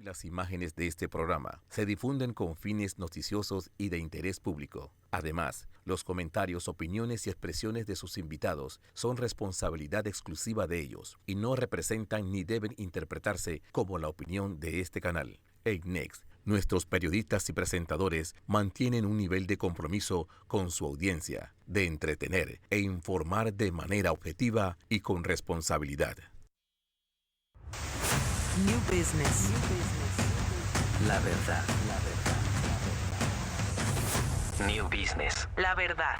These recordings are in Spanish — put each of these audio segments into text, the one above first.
Las imágenes de este programa se difunden con fines noticiosos y de interés público. Además, los comentarios, opiniones y expresiones de sus invitados son responsabilidad exclusiva de ellos y no representan ni deben interpretarse como la opinión de este canal. En Next, nuestros periodistas y presentadores mantienen un nivel de compromiso con su audiencia, de entretener e informar de manera objetiva y con responsabilidad. New Business. La verdad. New Business. La verdad.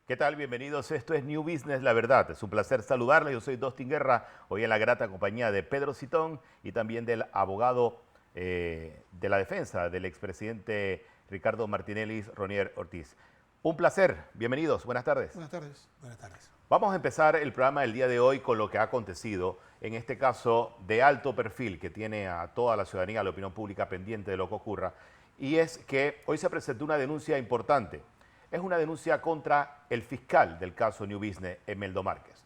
¿Qué tal? Bienvenidos. Esto es New Business, la verdad. Es un placer saludarles. Yo soy Dustin Guerra, hoy en la grata compañía de Pedro Citón y también del abogado de la defensa del expresidente Ricardo Martinelli, Ronier Ortiz. Un placer. Bienvenidos. Buenas tardes. Buenas tardes. Buenas tardes. Vamos a empezar el programa del día de hoy con lo que ha acontecido, en este caso de alto perfil que tiene a toda la ciudadanía, a la opinión pública pendiente de lo que ocurra, y es que hoy se presentó una denuncia importante. Es una denuncia contra el fiscal del caso New Business, Emeldo Márquez.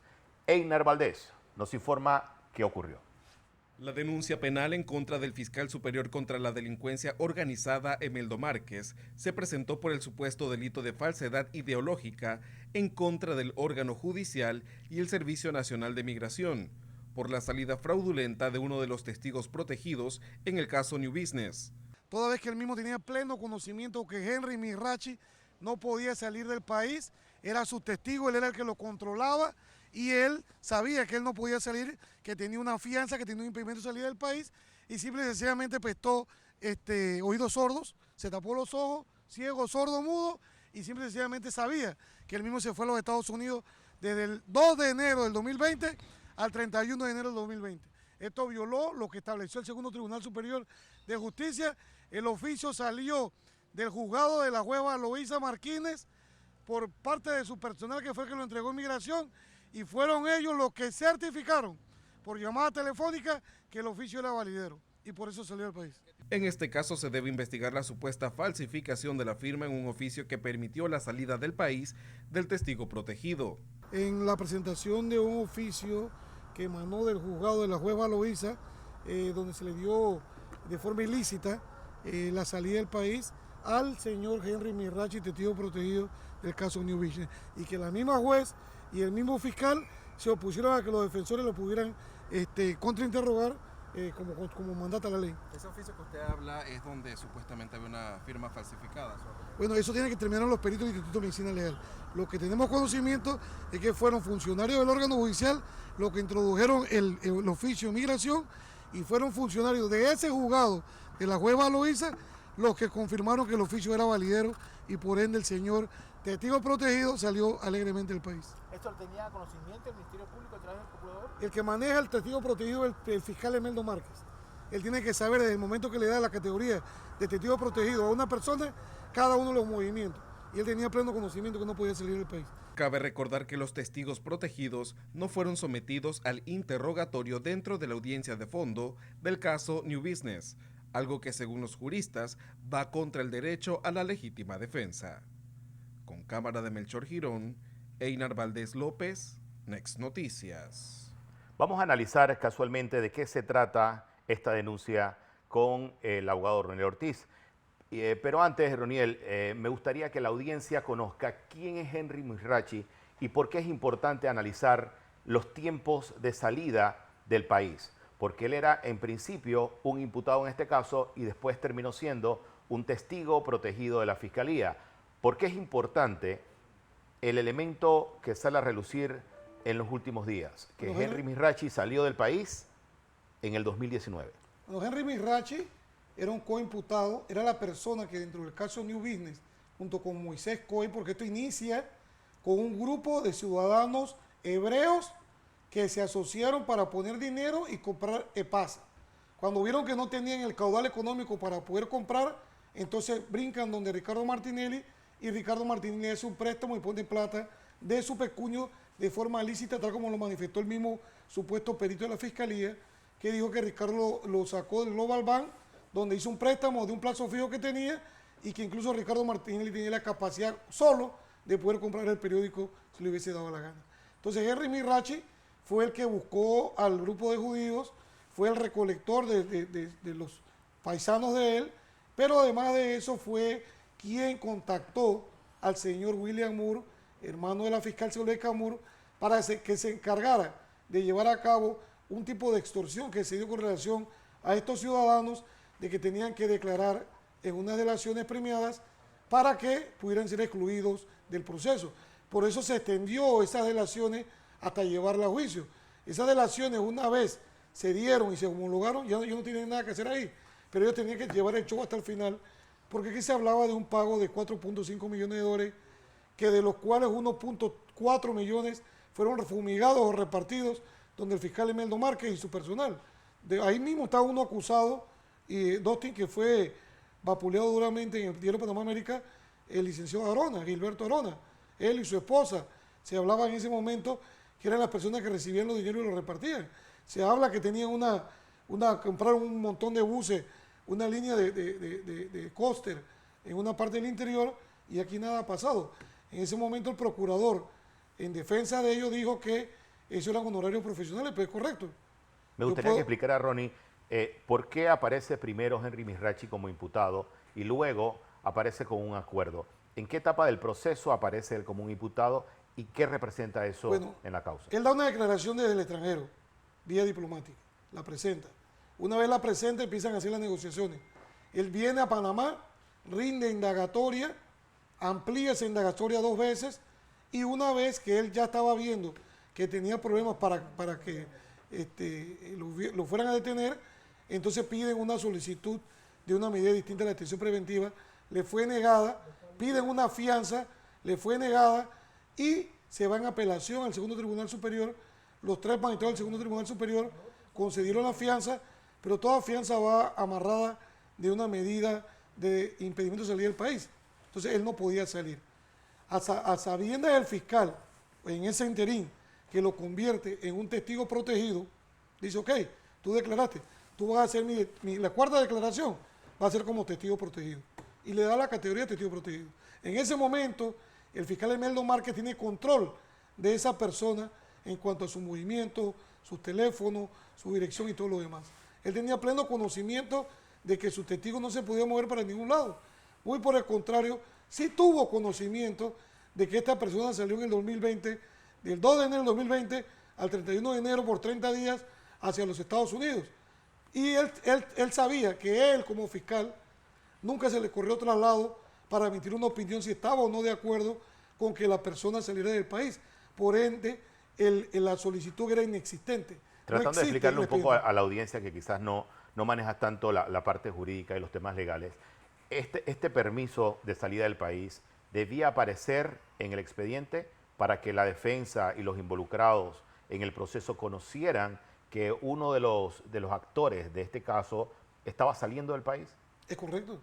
Einar Valdés nos informa qué ocurrió. La denuncia penal en contra del fiscal superior contra la delincuencia organizada Emeldo Márquez se presentó por el supuesto delito de falsedad ideológica en contra del órgano judicial y el Servicio Nacional de Migración, por la salida fraudulenta de uno de los testigos protegidos en el caso New Business. Toda vez que él mismo tenía pleno conocimiento que Henry Mirachi no podía salir del país, era su testigo, él era el que lo controlaba y él sabía que él no podía salir, que tenía una fianza, que tenía un impedimento de salir del país y simple y sencillamente prestó oídos sordos, se tapó los ojos, ciego, sordo, mudo y simple y sencillamente sabía que él mismo se fue a los Estados Unidos desde el 2 de enero del 2020 al 31 de enero del 2020. Esto violó lo que estableció el Segundo Tribunal Superior de Justicia. El oficio salió del juzgado de la jueza Loísa Martínez por parte de su personal que fue el que lo entregó en migración y fueron ellos los que certificaron por llamada telefónica que el oficio era validero y por eso salió del país. En este caso se debe investigar la supuesta falsificación de la firma en un oficio que permitió la salida del país del testigo protegido. En la presentación de un oficio que emanó del juzgado de la jueza Loísa, donde se le dio de forma ilícita la salida del país al señor Henry Mirachi, testigo protegido del caso New Business, y que la misma juez y el mismo fiscal se opusieron a que los defensores lo pudieran contrainterrogar como mandata la ley. Ese oficio que usted habla es donde supuestamente había una firma falsificada. Bueno, eso tiene que terminar los peritos del Instituto de Medicina Legal. Lo que tenemos conocimiento es que fueron funcionarios del órgano judicial los que introdujeron el oficio de migración y fueron funcionarios de ese juzgado de la jueza Loísa los que confirmaron que el oficio era validero y por ende el señor testigo protegido salió alegremente del país. ¿Esto tenía conocimiento el Ministerio Público a través del procurador? El que maneja el testigo protegido es el fiscal Emeldo Márquez. Él tiene que saber desde el momento que le da la categoría de testigo protegido a una persona, cada uno de los movimientos. Y él tenía pleno conocimiento que no podía salir del país. Cabe recordar que los testigos protegidos no fueron sometidos al interrogatorio dentro de la audiencia de fondo del caso New Business, algo que según los juristas va contra el derecho a la legítima defensa. Con cámara de Melchor Girón, Einar Valdés López, Next Noticias. Vamos a analizar casualmente de qué se trata esta denuncia con el abogado Ronier Ortiz. Pero antes, Roniel, me gustaría que la audiencia conozca quién es Henry Mirachi y por qué es importante analizar los tiempos de salida del país. Porque él era en principio un imputado en este caso y después terminó siendo un testigo protegido de la Fiscalía. ¿Por qué es importante el elemento que sale a relucir en los últimos días? Que Henry Mirachi salió del país en el 2019. Bueno, Henry Mirachi era un coimputado, era la persona que dentro del caso New Business, junto con Moisés Coy, porque esto inicia con un grupo de ciudadanos hebreos que se asociaron para poner dinero y comprar EPASA. Cuando vieron que no tenían el caudal económico para poder comprar, entonces brincan donde Ricardo Martinelli y Ricardo Martinelli hace un préstamo y pone plata de su pecunio de forma lícita, tal como lo manifestó el mismo supuesto perito de la Fiscalía, que dijo que Ricardo lo sacó del Global Bank, donde hizo un préstamo de un plazo fijo que tenía y que incluso Ricardo Martinelli tenía la capacidad solo de poder comprar el periódico si le hubiese dado la gana. Entonces Henry Mirachi fue el que buscó al grupo de judíos, fue el recolector de los paisanos de él, pero además de eso fue quien contactó al señor William Moore, hermano de la fiscal Zuleika Moore, para que se encargara de llevar a cabo un tipo de extorsión que se dio con relación a estos ciudadanos de que tenían que declarar en unas delaciones premiadas para que pudieran ser excluidos del proceso. Por eso se extendió esas delaciones hasta llevarla a juicio. Esas delaciones, una vez se dieron y se homologaron, ya ellos no tienen nada que hacer ahí, pero ellos tenían que llevar el show hasta el final, porque aquí se hablaba de un pago de 4.5 millones de dólares, que de los cuales 1.4 millones fueron refumigados o repartidos, donde el fiscal Emeldo Márquez y su personal. De ahí mismo está uno acusado, y Dustin, que fue vapuleado duramente en el diario Panamá América, el licenciado Arona, Gilberto Arona. Él y su esposa, se hablaba en ese momento que eran las personas que recibían los dineros y los repartían. Se habla que tenían compraron un montón de buses, una línea de coaster en una parte del interior, y aquí nada ha pasado. En ese momento el procurador, en defensa de ellos, dijo que esos eran honorarios profesionales, pero es correcto. Me gustaría que explicara, Ronnie, por qué aparece primero Henry Mizrachi como imputado y luego aparece con un acuerdo. ¿En qué etapa del proceso aparece él como un imputado y qué representa eso en la causa? Él da una declaración desde el extranjero, vía diplomática, la presenta. Una vez la presenta, empiezan a hacer las negociaciones. Él viene a Panamá, rinde indagatoria, amplía esa indagatoria 2 veces, y una vez que él ya estaba viendo que tenía problemas para que lo fueran a detener, entonces piden una solicitud de una medida distinta a la detención preventiva, le fue negada, piden una fianza, le fue negada, y se va en apelación al segundo tribunal superior. Los 3 magistrados del segundo tribunal superior concedieron la fianza, pero toda fianza va amarrada de una medida de impedimento de salir del país. Entonces él no podía salir. A sabiendas del fiscal, en ese interín, que lo convierte en un testigo protegido, dice, ok, tú declaraste, tú vas a hacer la 4ª declaración, va a ser como testigo protegido. Y le da la categoría de testigo protegido. En ese momento, el fiscal Emeldo Márquez tiene control de esa persona en cuanto a su movimiento, sus teléfonos, su dirección y todo lo demás. Él tenía pleno conocimiento de que su testigo no se podía mover para ningún lado. Muy por el contrario, sí tuvo conocimiento de que esta persona salió en el 2020, del 2 de enero del 2020 al 31 de enero por 30 días hacia los Estados Unidos. Y él sabía que él, como fiscal, nunca se le corrió traslado para emitir una opinión si estaba o no de acuerdo con que la persona saliera del país. Por ende, la solicitud era inexistente. Tratando de explicarle un poco a la audiencia que quizás no maneja tanto la parte jurídica y los temas legales, este permiso de salida del país debía aparecer en el expediente para que la defensa y los involucrados en el proceso conocieran que uno de los actores de este caso estaba saliendo del país. Es correcto,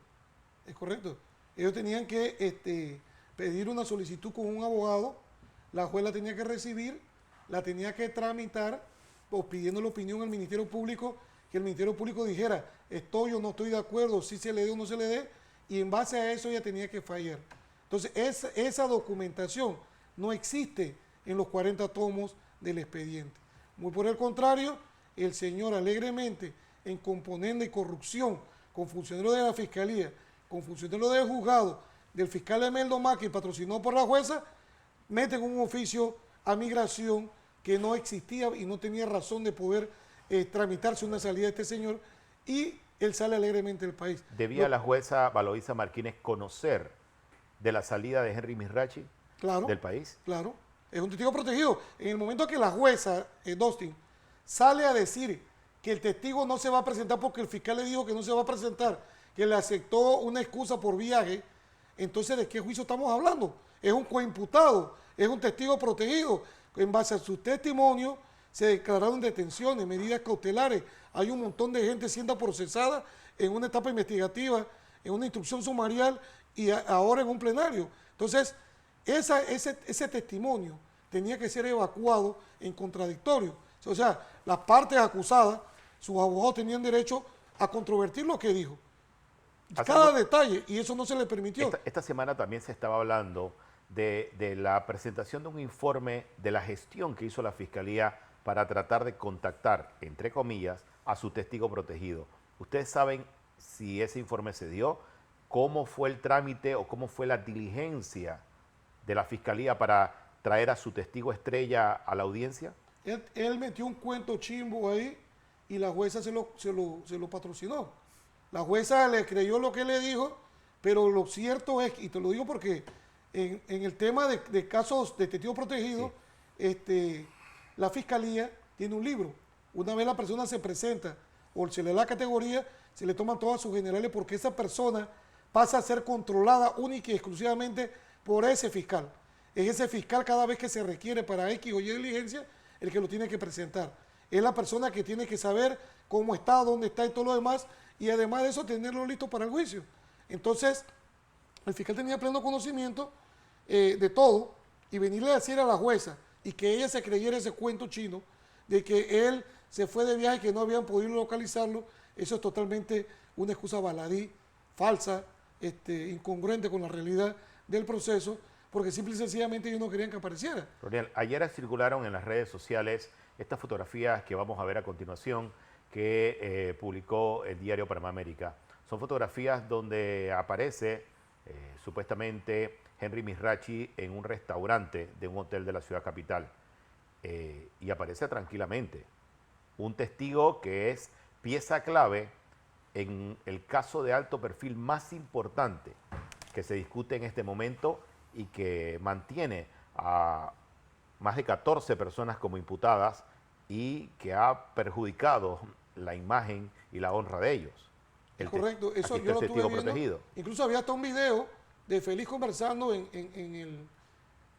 es correcto. Ellos tenían que pedir una solicitud con un abogado, la juez la tenía que recibir, la tenía que tramitar, o pidiendo la opinión al Ministerio Público, que el Ministerio Público dijera, estoy o no estoy de acuerdo, si se le dé o no se le dé, y en base a eso ella tenía que fallar. Entonces, esa documentación no existe en los 40 tomos del expediente. Muy por el contrario, el señor alegremente, en componenda y corrupción con funcionarios de la Fiscalía, con funcionarios del juzgado, del fiscal Emeldo Márquez, patrocinado por la jueza, meten un oficio a migración que no existía y no tenía razón de poder tramitarse una salida de este señor, y él sale alegremente del país. ¿Debía la jueza Valoisa Martínez conocer de la salida de Henry Mizrachi del país? Claro, es un testigo protegido. En el momento que la jueza, Dustin, sale a decir que el testigo no se va a presentar porque el fiscal le dijo que no se va a presentar, que le aceptó una excusa por viaje, entonces ¿de qué juicio estamos hablando? Es un coimputado, es un testigo protegido. En base a su testimonio se declararon detenciones, medidas cautelares. Hay un montón de gente siendo procesada en una etapa investigativa, en una instrucción sumarial y ahora en un plenario. Entonces, ese testimonio tenía que ser evacuado en contradictorio. O sea, las partes acusadas, sus abogados tenían derecho a controvertir lo que dijo. Cada detalle, y eso no se le permitió. Esta semana también se estaba hablando de la presentación de un informe de la gestión que hizo la Fiscalía para tratar de contactar, entre comillas, a su testigo protegido. ¿Ustedes saben si ese informe se dio? ¿Cómo fue el trámite o cómo fue la diligencia de la Fiscalía para traer a su testigo estrella a la audiencia? Él metió un cuento chimbo ahí y la jueza se lo patrocinó. La jueza le creyó lo que le dijo, pero lo cierto es, y te lo digo porque en el tema de casos de testigo protegido, la Fiscalía tiene un libro. Una vez la persona se presenta o se le da la categoría, se le toman todas sus generales porque esa persona pasa a ser controlada única y exclusivamente por ese fiscal. Es ese fiscal cada vez que se requiere para X o Y diligencia el que lo tiene que presentar. Es la persona que tiene que saber cómo está, dónde está y todo lo demás, y además de eso tenerlo listo para el juicio. Entonces, el fiscal tenía pleno conocimiento de todo y venirle a decir a la jueza y que ella se creyera ese cuento chino de que él se fue de viaje y que no habían podido localizarlo, eso es totalmente una excusa baladí, falsa, incongruente con la realidad del proceso, porque simple y sencillamente ellos no querían que apareciera. Roniel, ayer circularon en las redes sociales estas fotografías que vamos a ver a continuación que publicó el diario Panamá América. Son fotografías donde aparece supuestamente Henry Misrachi en un restaurante de un hotel de la ciudad capital y aparece tranquilamente. Un testigo que es pieza clave en el caso de alto perfil más importante que se discute en este momento y que mantiene a más de 14 personas como imputadas y que ha perjudicado la imagen y la honra de ellos. Correcto, eso yo lo estuve viendo. Protegido. Incluso había hasta un video de Félix conversando en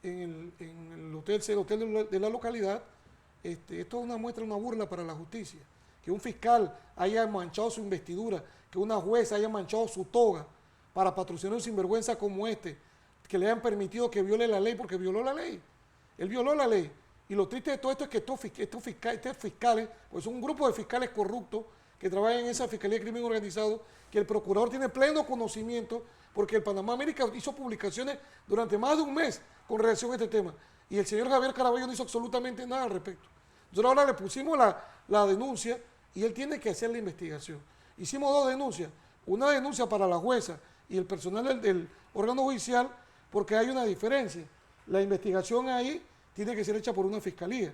el hotel de la localidad. Esto es una muestra, una burla para la justicia. Que un fiscal haya manchado su investidura, que una jueza haya manchado su toga para patrocinar un sinvergüenza como que le hayan permitido que viole la ley porque violó la ley. Él violó la ley. Y lo triste de todo esto es que estos fiscales, pues son un grupo de fiscales corruptos que trabajan en esa Fiscalía de Crimen Organizado, que el procurador tiene pleno conocimiento porque el Panamá América hizo publicaciones durante más de un mes con relación a este tema. Y el señor Javier Caraballo no hizo absolutamente nada al respecto. Nosotros ahora le pusimos la denuncia y él tiene que hacer la investigación. Hicimos dos denuncias. Una denuncia para la jueza y el personal del órgano judicial porque hay una diferencia. La investigación ahí tiene que ser hecha por una fiscalía.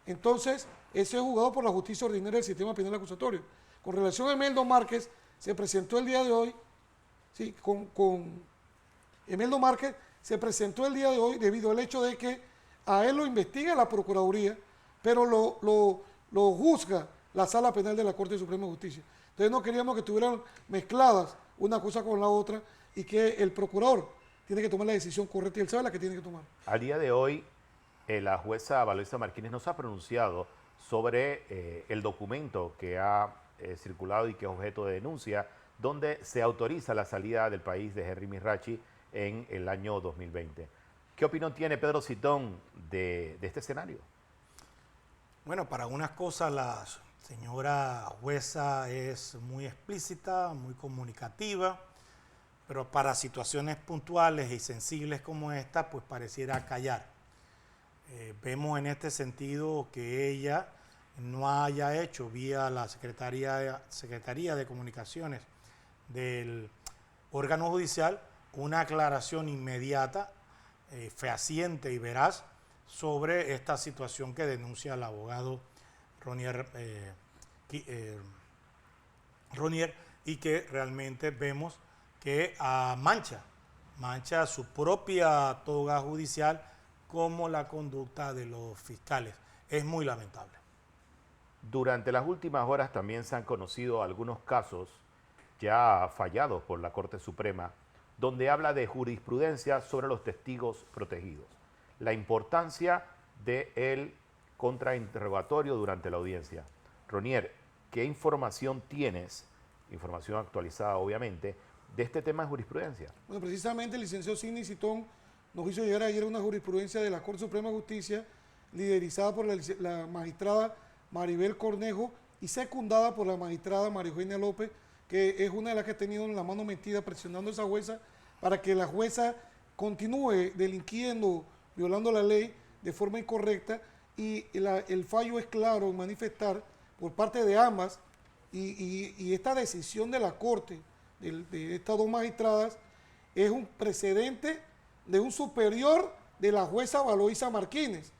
Entonces, eso es juzgado por la justicia ordinaria del sistema penal acusatorio. Con relación a Emeldo Márquez, se presentó el día de hoy, sí, con Emeldo Márquez se presentó el día de hoy debido al hecho de que a él lo investiga la Procuraduría, pero lo juzga la Sala Penal de la Corte Suprema de Justicia. Entonces no queríamos que estuvieran mezcladas una cosa con la otra y que el procurador tiene que tomar la decisión correcta y él sabe la que tiene que tomar. Al día de hoy, la jueza Valoisa Martínez nos ha pronunciado sobre el documento que ha circulado y que es objeto de denuncia, donde se autoriza la salida del país de Henry Misrachi en el año 2020. ¿Qué opinión tiene Pedro Citón de este escenario? Bueno, para unas cosas la señora jueza es muy explícita, muy comunicativa, pero para situaciones puntuales y sensibles como esta, pues pareciera callar. Vemos en este sentido que ella no haya hecho vía la Secretaría de Comunicaciones del órgano judicial una aclaración inmediata, fehaciente y veraz sobre esta situación que denuncia el abogado Ronier y que realmente vemos que mancha su propia toga judicial como la conducta de los fiscales. Es muy lamentable. Durante las últimas horas también se han conocido algunos casos ya fallados por la Corte Suprema, donde habla de jurisprudencia sobre los testigos protegidos. La importancia del contrainterrogatorio durante la audiencia. Ronier, ¿qué información tienes, información actualizada obviamente, de este tema de jurisprudencia? Bueno, precisamente el licenciado Sidney Citón nos hizo llegar ayer una jurisprudencia de la Corte Suprema de Justicia, liderizada por la magistrada Maribel Cornejo y secundada por la magistrada María Eugenia López, que es una de las que ha tenido la mano metida presionando a esa jueza para que la jueza continúe delinquiendo, violando la ley de forma incorrecta, y el fallo es claro en manifestar por parte de ambas y esta decisión de la Corte, de estas dos magistradas, es un precedente de un superior de la jueza Valoisa Martínez.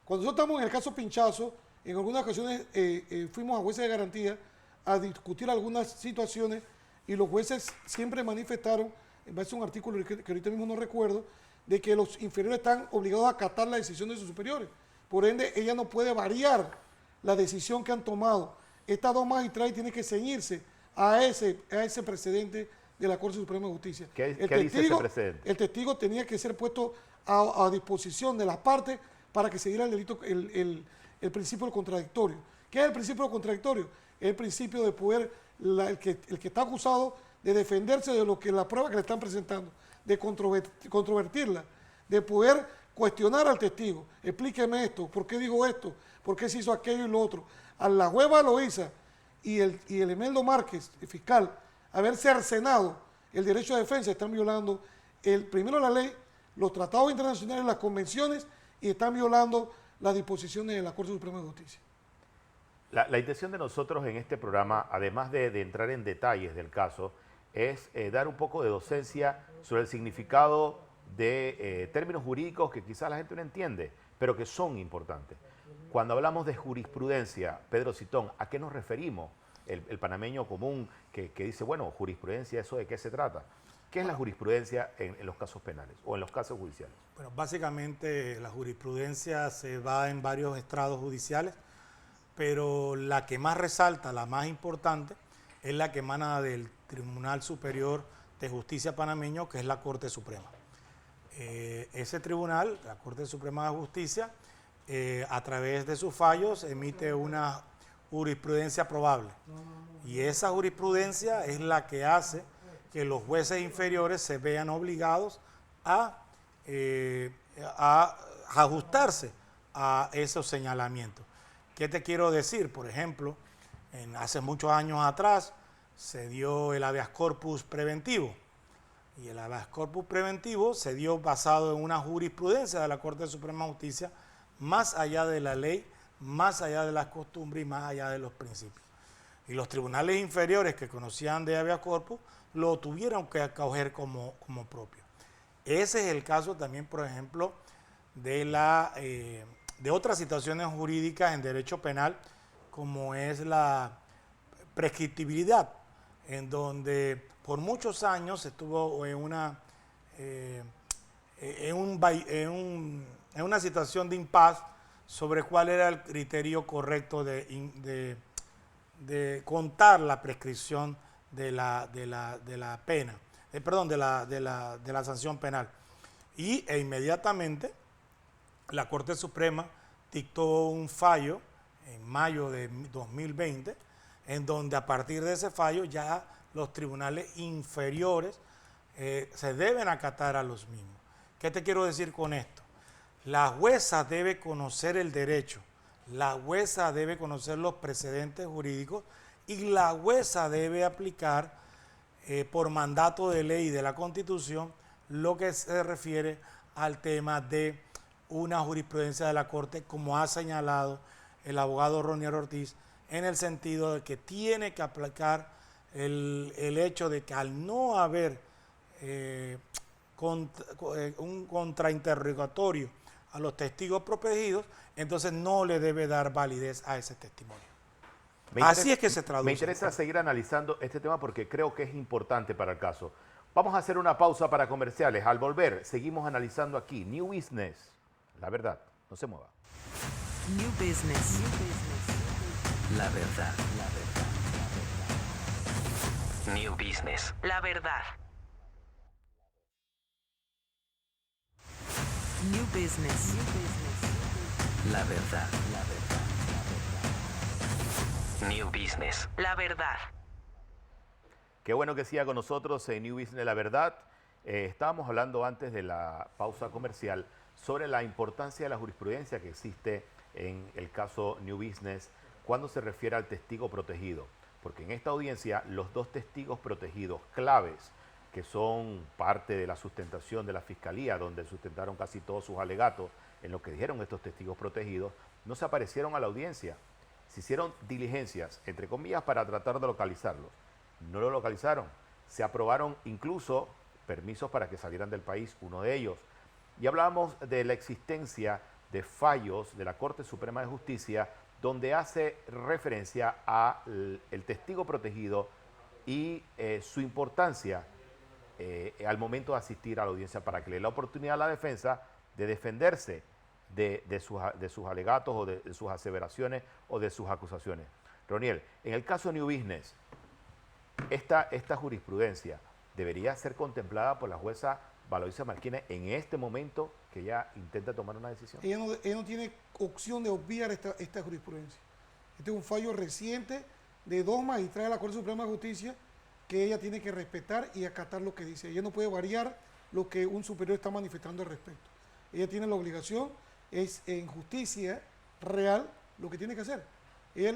Cuando nosotros estamos en el caso Pinchazo, en algunas ocasiones fuimos a jueces de garantía a discutir algunas situaciones y los jueces siempre manifestaron, en base a un artículo que ahorita mismo no recuerdo, de que los inferiores están obligados a acatar la decisión de sus superiores. Por ende, ella no puede variar la decisión que han tomado. Estas dos magistradas tienen que ceñirse a ese precedente de la Corte Suprema de Justicia. ¿Qué dice ese precedente? El testigo tenía que ser puesto a disposición de las partes para que se diera el delito, el principio del contradictorio. ¿Qué es el principio del contradictorio? Es el principio de poder, el que está acusado, de defenderse de lo que la prueba que le están presentando, de controvertirla, de poder cuestionar al testigo. Explíqueme esto, ¿por qué dijo esto? ¿Por qué se hizo aquello y lo otro? A la jueza Valoisa y el Emeldo Márquez, el fiscal, haber cercenado el derecho de defensa, están violando primero la ley, los tratados internacionales, las convenciones, y están violando las disposiciones de la Corte Suprema de Justicia. La intención de nosotros en este programa, además de entrar en detalles del caso, es dar un poco de docencia sobre el significado de términos jurídicos que quizás la gente no entiende, pero que son importantes. Cuando hablamos de jurisprudencia, Pedro Citón, ¿a qué nos referimos? El panameño común que dice, bueno, jurisprudencia, ¿eso de qué se trata? ¿Qué es la jurisprudencia en los casos penales o en los casos judiciales? Bueno, básicamente la jurisprudencia se va en varios estrados judiciales, pero la que más resalta, la más importante, es la que emana del Tribunal Superior de Justicia panameño, que es la Corte Suprema. Ese tribunal, la Corte Suprema de Justicia, a través de sus fallos emite una jurisprudencia probable. Y esa jurisprudencia es la que hace que los jueces inferiores se vean obligados a ajustarse a esos señalamientos. ¿Qué te quiero decir? Por ejemplo, hace muchos años atrás se dio el habeas corpus preventivo. Y el habeas corpus preventivo se dio basado en una jurisprudencia de la Corte Suprema de Justicia, más allá de la ley, más allá de las costumbres y más allá de los principios. Y los tribunales inferiores que conocían de habeas corpus lo tuvieron que acoger como propio. Ese es el caso también, por ejemplo, de otras situaciones jurídicas en derecho penal, como es la prescriptibilidad, en donde por muchos años estuvo en una situación de impas sobre cuál era el criterio correcto de contar la prescripción de la pena, de la sanción penal. E inmediatamente la Corte Suprema dictó un fallo en mayo de 2020, en donde a partir de ese fallo ya los tribunales inferiores se deben acatar a los mismos. ¿Qué te quiero decir con esto? La jueza debe conocer el derecho, la jueza debe conocer los precedentes jurídicos y la jueza debe aplicar por mandato de ley de la Constitución lo que se refiere al tema de una jurisprudencia de la Corte, como ha señalado el abogado Ronier Ortiz, en el sentido de que tiene que aplicar el hecho de que al no haber un contrainterrogatorio a los testigos protegidos, entonces no le debe dar validez a ese testimonio. Así es que se traduce. Me interesa seguir analizando este tema porque creo que es importante para el caso. Vamos a hacer una pausa para comerciales. Al volver, seguimos analizando aquí New Business. La verdad, no se mueva. New Business. La verdad. New Business. La verdad. New Business. La verdad. New Business. La verdad. Qué bueno que siga con nosotros en New Business La Verdad. Estábamos hablando antes de la pausa comercial sobre la importancia de la jurisprudencia que existe en el caso New Business cuando se refiere al testigo protegido. Porque en esta audiencia los dos testigos protegidos claves, que son parte de la sustentación de la Fiscalía, donde sustentaron casi todos sus alegatos en lo que dijeron estos testigos protegidos, no se aparecieron a la audiencia. se hicieron diligencias, entre comillas, para tratar de localizarlo. No lo localizaron. Se aprobaron incluso permisos para que salieran del país, uno de ellos. Y hablábamos de la existencia de fallos de la Corte Suprema de Justicia donde hace referencia al testigo protegido y su importancia al momento de asistir a la audiencia para que le dé la oportunidad a la defensa de defenderse de sus alegatos o de sus aseveraciones o de sus acusaciones. Roniel, en el caso New Business, esta jurisprudencia debería ser contemplada por la jueza Valoisa Martínez en este momento que ella intenta tomar una decisión. Ella no tiene opción de obviar esta jurisprudencia. Este es un fallo reciente de 2 magistrados de la Corte Suprema de Justicia que ella tiene que respetar y acatar lo que dice. Ella no puede variar lo que un superior está manifestando al respecto. Ella tiene la obligación, es en justicia real lo que tiene que hacer.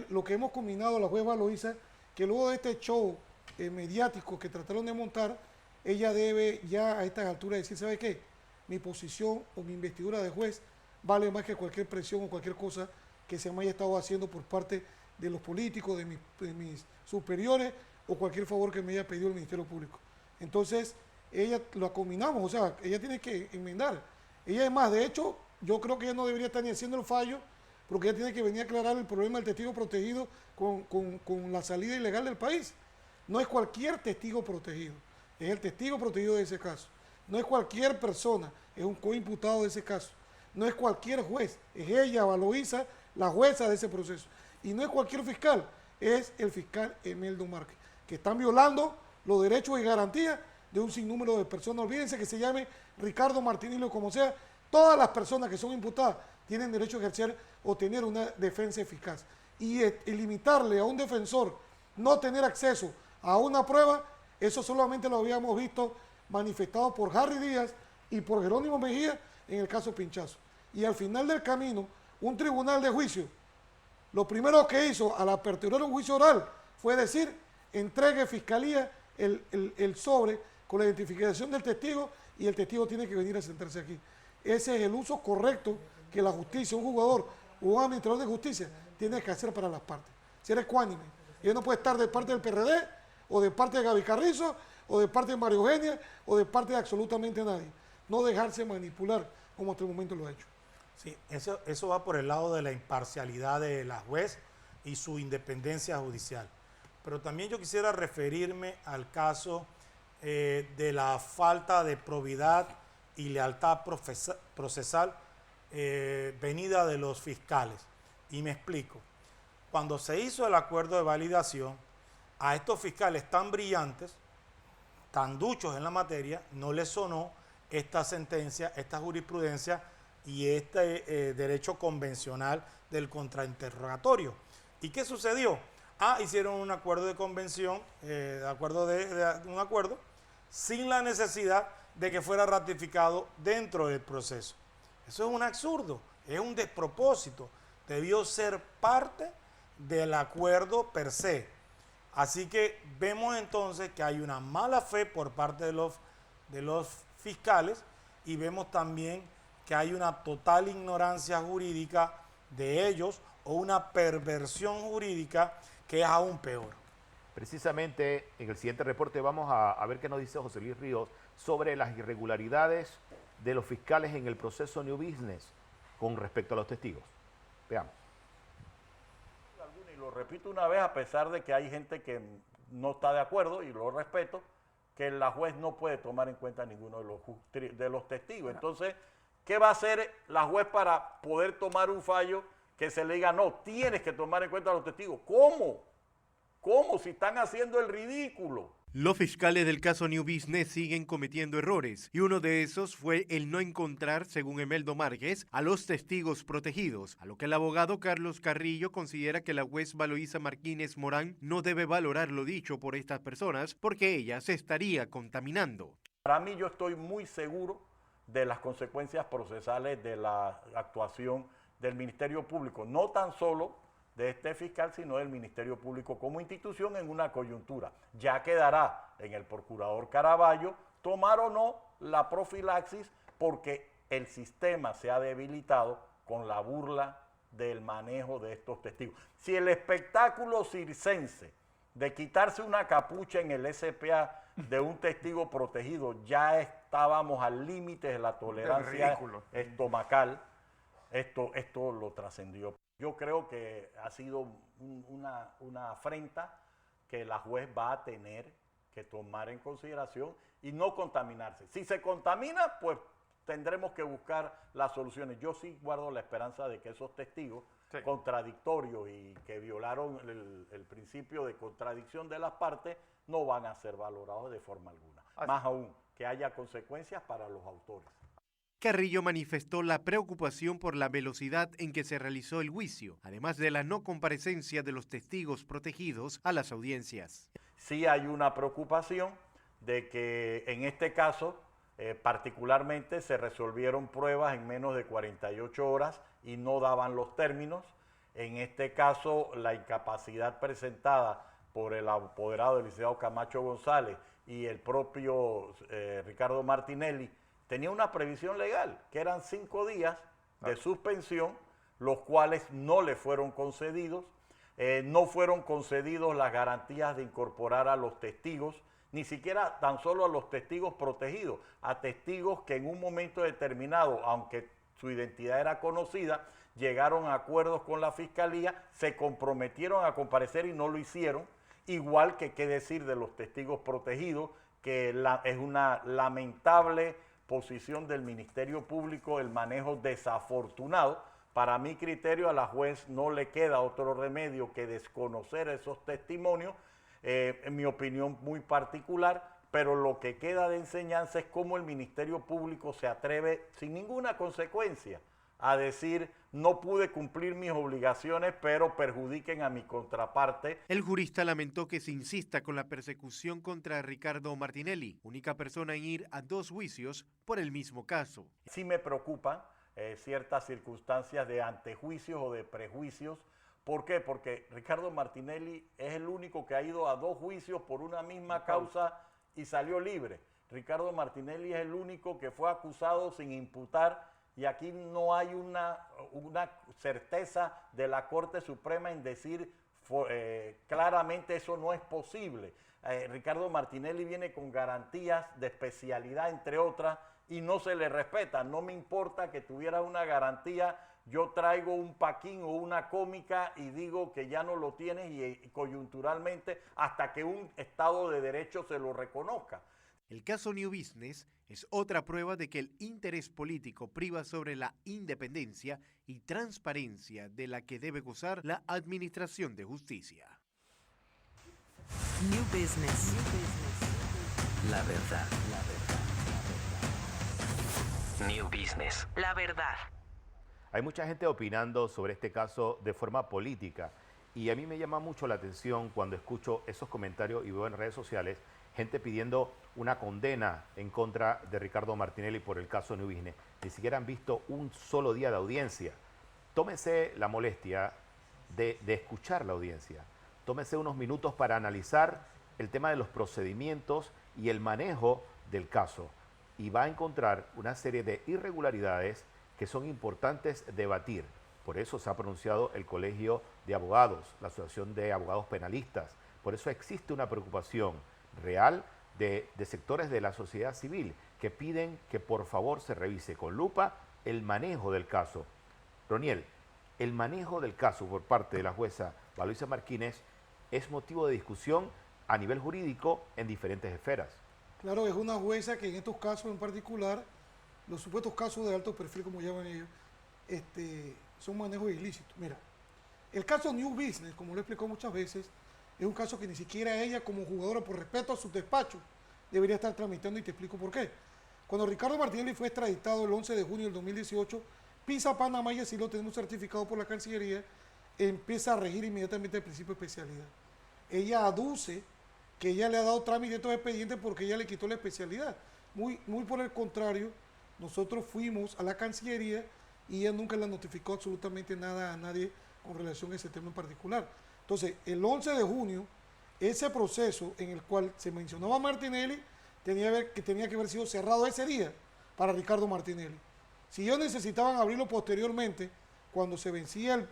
Lo que hemos combinado la juez Valoisa, que luego de este show mediático que trataron de montar, ella debe ya a estas alturas decir, ¿sabe qué? Mi posición o mi investidura de juez vale más que cualquier presión o cualquier cosa que se me haya estado haciendo por parte de los políticos, de mis superiores o cualquier favor que me haya pedido el Ministerio Público. Entonces, ella lo combinamos, o sea, ella tiene que enmendar. Ella es más, de hecho, yo creo que ella no debería estar ni haciendo el fallo, porque ella tiene que venir a aclarar el problema del testigo protegido con la salida ilegal del país. No es cualquier testigo protegido, es el testigo protegido de ese caso. No es cualquier persona, es un coimputado de ese caso. No es cualquier juez, es ella, Valoisa, la jueza de ese proceso. Y no es cualquier fiscal, es el fiscal Emeldo Márquez, que están violando los derechos y garantías de un sinnúmero de personas. Olvídense que se llame Ricardo Martinelli o como sea, todas las personas que son imputadas tienen derecho a ejercer o tener una defensa eficaz. Y limitarle a un defensor no tener acceso a una prueba, eso solamente lo habíamos visto manifestado por Harry Díaz y por Jerónimo Mejía en el caso Pinchazo. Y al final del camino, un tribunal de juicio, lo primero que hizo al aperturar un juicio oral fue decir, entregue fiscalía el sobre con la identificación del testigo y el testigo tiene que venir a sentarse aquí. Ese es el uso correcto que la justicia, un jugador o un administrador de justicia tiene que hacer para las partes. Si eres ecuánime, ella no puede estar de parte del PRD o de parte de Gaby Carrizo o de parte de María Eugenia o de parte de absolutamente nadie. No dejarse manipular como hasta el momento lo ha hecho. Sí, eso va por el lado de la imparcialidad de la juez y su independencia judicial. Pero también yo quisiera referirme al caso de la falta de probidad y lealtad procesal venida de los fiscales. Y me explico. Cuando se hizo el acuerdo de validación, a estos fiscales tan brillantes, tan duchos en la materia, no les sonó esta sentencia, esta jurisprudencia y este derecho convencional del contrainterrogatorio. ¿Y qué sucedió? Hicieron un acuerdo de convención, un acuerdo, sin la necesidad de que fuera ratificado dentro del proceso. Eso es un absurdo, es un despropósito. Debió ser parte del acuerdo per se. Así que vemos entonces que hay una mala fe por parte de los fiscales y vemos también que hay una total ignorancia jurídica de ellos o una perversión jurídica que es aún peor. Precisamente en el siguiente reporte vamos a ver qué nos dice José Luis Ríos sobre las irregularidades de los fiscales en el proceso New Business con respecto a los testigos. Veamos. Y lo repito una vez, a pesar de que hay gente que no está de acuerdo, y lo respeto, que la juez no puede tomar en cuenta ninguno de los testigos. Entonces, ¿qué va a hacer la juez para poder tomar un fallo que se le diga, no, tienes que tomar en cuenta a los testigos? ¿Cómo? ¿Cómo? Si están haciendo el ridículo. Los fiscales del caso New Business siguen cometiendo errores y uno de esos fue el no encontrar, según Emeldo Márquez, a los testigos protegidos, a lo que el abogado Carlos Carrillo considera que la juez Valoisa Martínez Morán no debe valorar lo dicho por estas personas porque ella se estaría contaminando. Para mí yo estoy muy seguro de las consecuencias procesales de la actuación del Ministerio Público, no tan solo de este fiscal, sino del Ministerio Público como institución en una coyuntura. Ya quedará en el procurador Caraballo tomar o no la profilaxis porque el sistema se ha debilitado con la burla del manejo de estos testigos. Si el espectáculo circense de quitarse una capucha en el SPA de un testigo protegido, ya estábamos al límite de la tolerancia estomacal, esto lo trascendió. Yo creo que ha sido una afrenta que la juez va a tener que tomar en consideración y no contaminarse. Si se contamina, pues tendremos que buscar las soluciones. Yo sí guardo la esperanza de que esos testigos contradictorios y que violaron el principio de contradicción de las partes no van a ser valorados de forma alguna. Más aún, que haya consecuencias para los autores. Carrillo manifestó la preocupación por la velocidad en que se realizó el juicio, además de la no comparecencia de los testigos protegidos a las audiencias. Sí hay una preocupación de que en este caso particularmente se resolvieron pruebas en menos de 48 horas y no daban los términos. En este caso, la incapacidad presentada por el apoderado del licenciado Camacho González y el propio Ricardo Martinelli tenía una previsión legal, que eran 5 días de suspensión, los cuales no le fueron concedidos. No fueron concedidos las garantías de incorporar a los testigos, ni siquiera tan solo a los testigos protegidos, a testigos que en un momento determinado, aunque su identidad era conocida, llegaron a acuerdos con la Fiscalía, se comprometieron a comparecer y no lo hicieron, igual que qué decir de los testigos protegidos, que es una lamentable posición del Ministerio Público, el manejo desafortunado. Para mi criterio, a la juez no le queda otro remedio que desconocer esos testimonios, en mi opinión muy particular, pero lo que queda de enseñanza es cómo el Ministerio Público se atreve sin ninguna consecuencia a decir no pude cumplir mis obligaciones, pero perjudiquen a mi contraparte. El jurista lamentó que se insista con la persecución contra Ricardo Martinelli, única persona en ir a 2 juicios por el mismo caso. Sí me preocupan ciertas circunstancias de antejuicios o de prejuicios. ¿Por qué? Porque Ricardo Martinelli es el único que ha ido a 2 juicios por una misma causa y salió libre. Ricardo Martinelli es el único que fue acusado sin imputar y aquí no hay una certeza de la Corte Suprema en decir claramente eso no es posible. Ricardo Martinelli viene con garantías de especialidad, entre otras, y no se le respeta. No me importa que tuviera una garantía, yo traigo un paquín o una cómica y digo que ya no lo tienes y coyunturalmente hasta que un Estado de Derecho se lo reconozca. El caso New Business es otra prueba de que el interés político priva sobre la independencia y transparencia de la que debe gozar la Administración de Justicia. New Business. La verdad. New Business. La verdad. Hay mucha gente opinando sobre este caso de forma política y a mí me llama mucho la atención cuando escucho esos comentarios y veo en redes sociales gente pidiendo una condena en contra de Ricardo Martinelli por el caso New Business. Ni siquiera han visto un solo día de audiencia. Tómese la molestia de escuchar la audiencia. Tómese unos minutos para analizar el tema de los procedimientos y el manejo del caso. Y va a encontrar una serie de irregularidades que son importantes debatir. Por eso se ha pronunciado el Colegio de Abogados, la Asociación de Abogados Penalistas. Por eso existe una preocupación real de sectores de la sociedad civil que piden que por favor se revise con lupa el manejo del caso. Roniel, el manejo del caso por parte de la jueza Valoisa Martínez es motivo de discusión a nivel jurídico en diferentes esferas. Claro, es una jueza que en estos casos en particular, los supuestos casos de alto perfil, como llaman ellos, son manejos ilícitos. Mira, el caso New Business, como lo he explicado muchas veces, es un caso que ni siquiera ella como jugadora, por respeto a su despacho, debería estar tramitando y te explico por qué. Cuando Ricardo Martinelli fue extraditado el 11 de junio del 2018, PISA Panamá, y así lo tenemos certificado por la Cancillería, empieza a regir inmediatamente el principio de especialidad. Ella aduce que ella le ha dado trámite a estos expedientes porque ella le quitó la especialidad. Muy por el contrario, nosotros fuimos a la Cancillería y ella nunca le notificó absolutamente nada a nadie con relación a ese tema en particular. Entonces, el 11 de junio, ese proceso en el cual se mencionaba a Martinelli tenía que haber sido cerrado ese día para Ricardo Martinelli. Si ellos necesitaban abrirlo posteriormente cuando se vencía el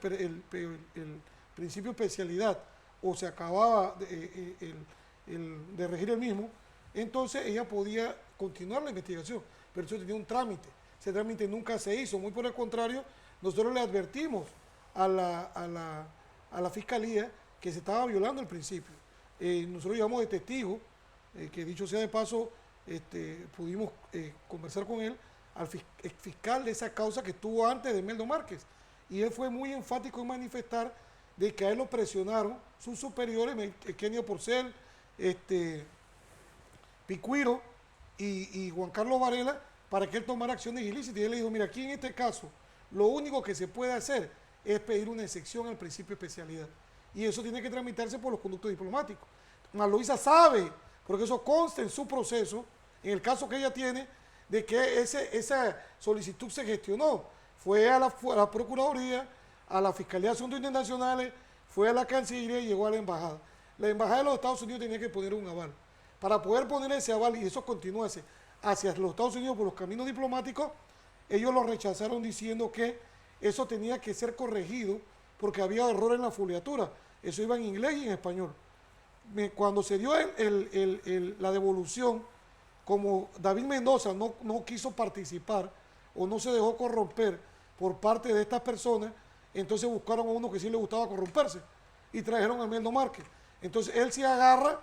principio de especialidad o se acababa de regir el mismo, entonces ella podía continuar la investigación, pero eso tenía un trámite. Ese trámite nunca se hizo, muy por el contrario, nosotros le advertimos a la Fiscalía que se estaba violando el principio. Nosotros llevamos de testigo, que dicho sea de paso, pudimos conversar con él, al fiscal de esa causa que estuvo antes de Imeldo Márquez, y él fue muy enfático en manifestar de que a él lo presionaron sus superiores, Kenio Porcel, Picuiro y Juan Carlos Varela, para que él tomara acciones ilícitas. Y él le dijo, mira, aquí en este caso, lo único que se puede hacer es pedir una excepción al principio de especialidad. Y eso tiene que tramitarse por los conductos diplomáticos. Luisa sabe, porque eso consta en su proceso, en el caso que ella tiene, de que esa solicitud se gestionó. Fue a la Procuraduría, a la Fiscalía de Asuntos Internacionales, fue a la Cancillería y llegó a la Embajada. La Embajada de los Estados Unidos tenía que poner un aval. Para poder poner ese aval y eso continuase hacia los Estados Unidos por los caminos diplomáticos, ellos lo rechazaron diciendo que eso tenía que ser corregido porque había error en la foliatura. Eso iba en inglés y en español. Cuando se dio la devolución, como David Mendoza no quiso participar o no se dejó corromper por parte de estas personas, entonces buscaron a uno que sí le gustaba corromperse y trajeron a Imeldo Márquez. Entonces él se agarra,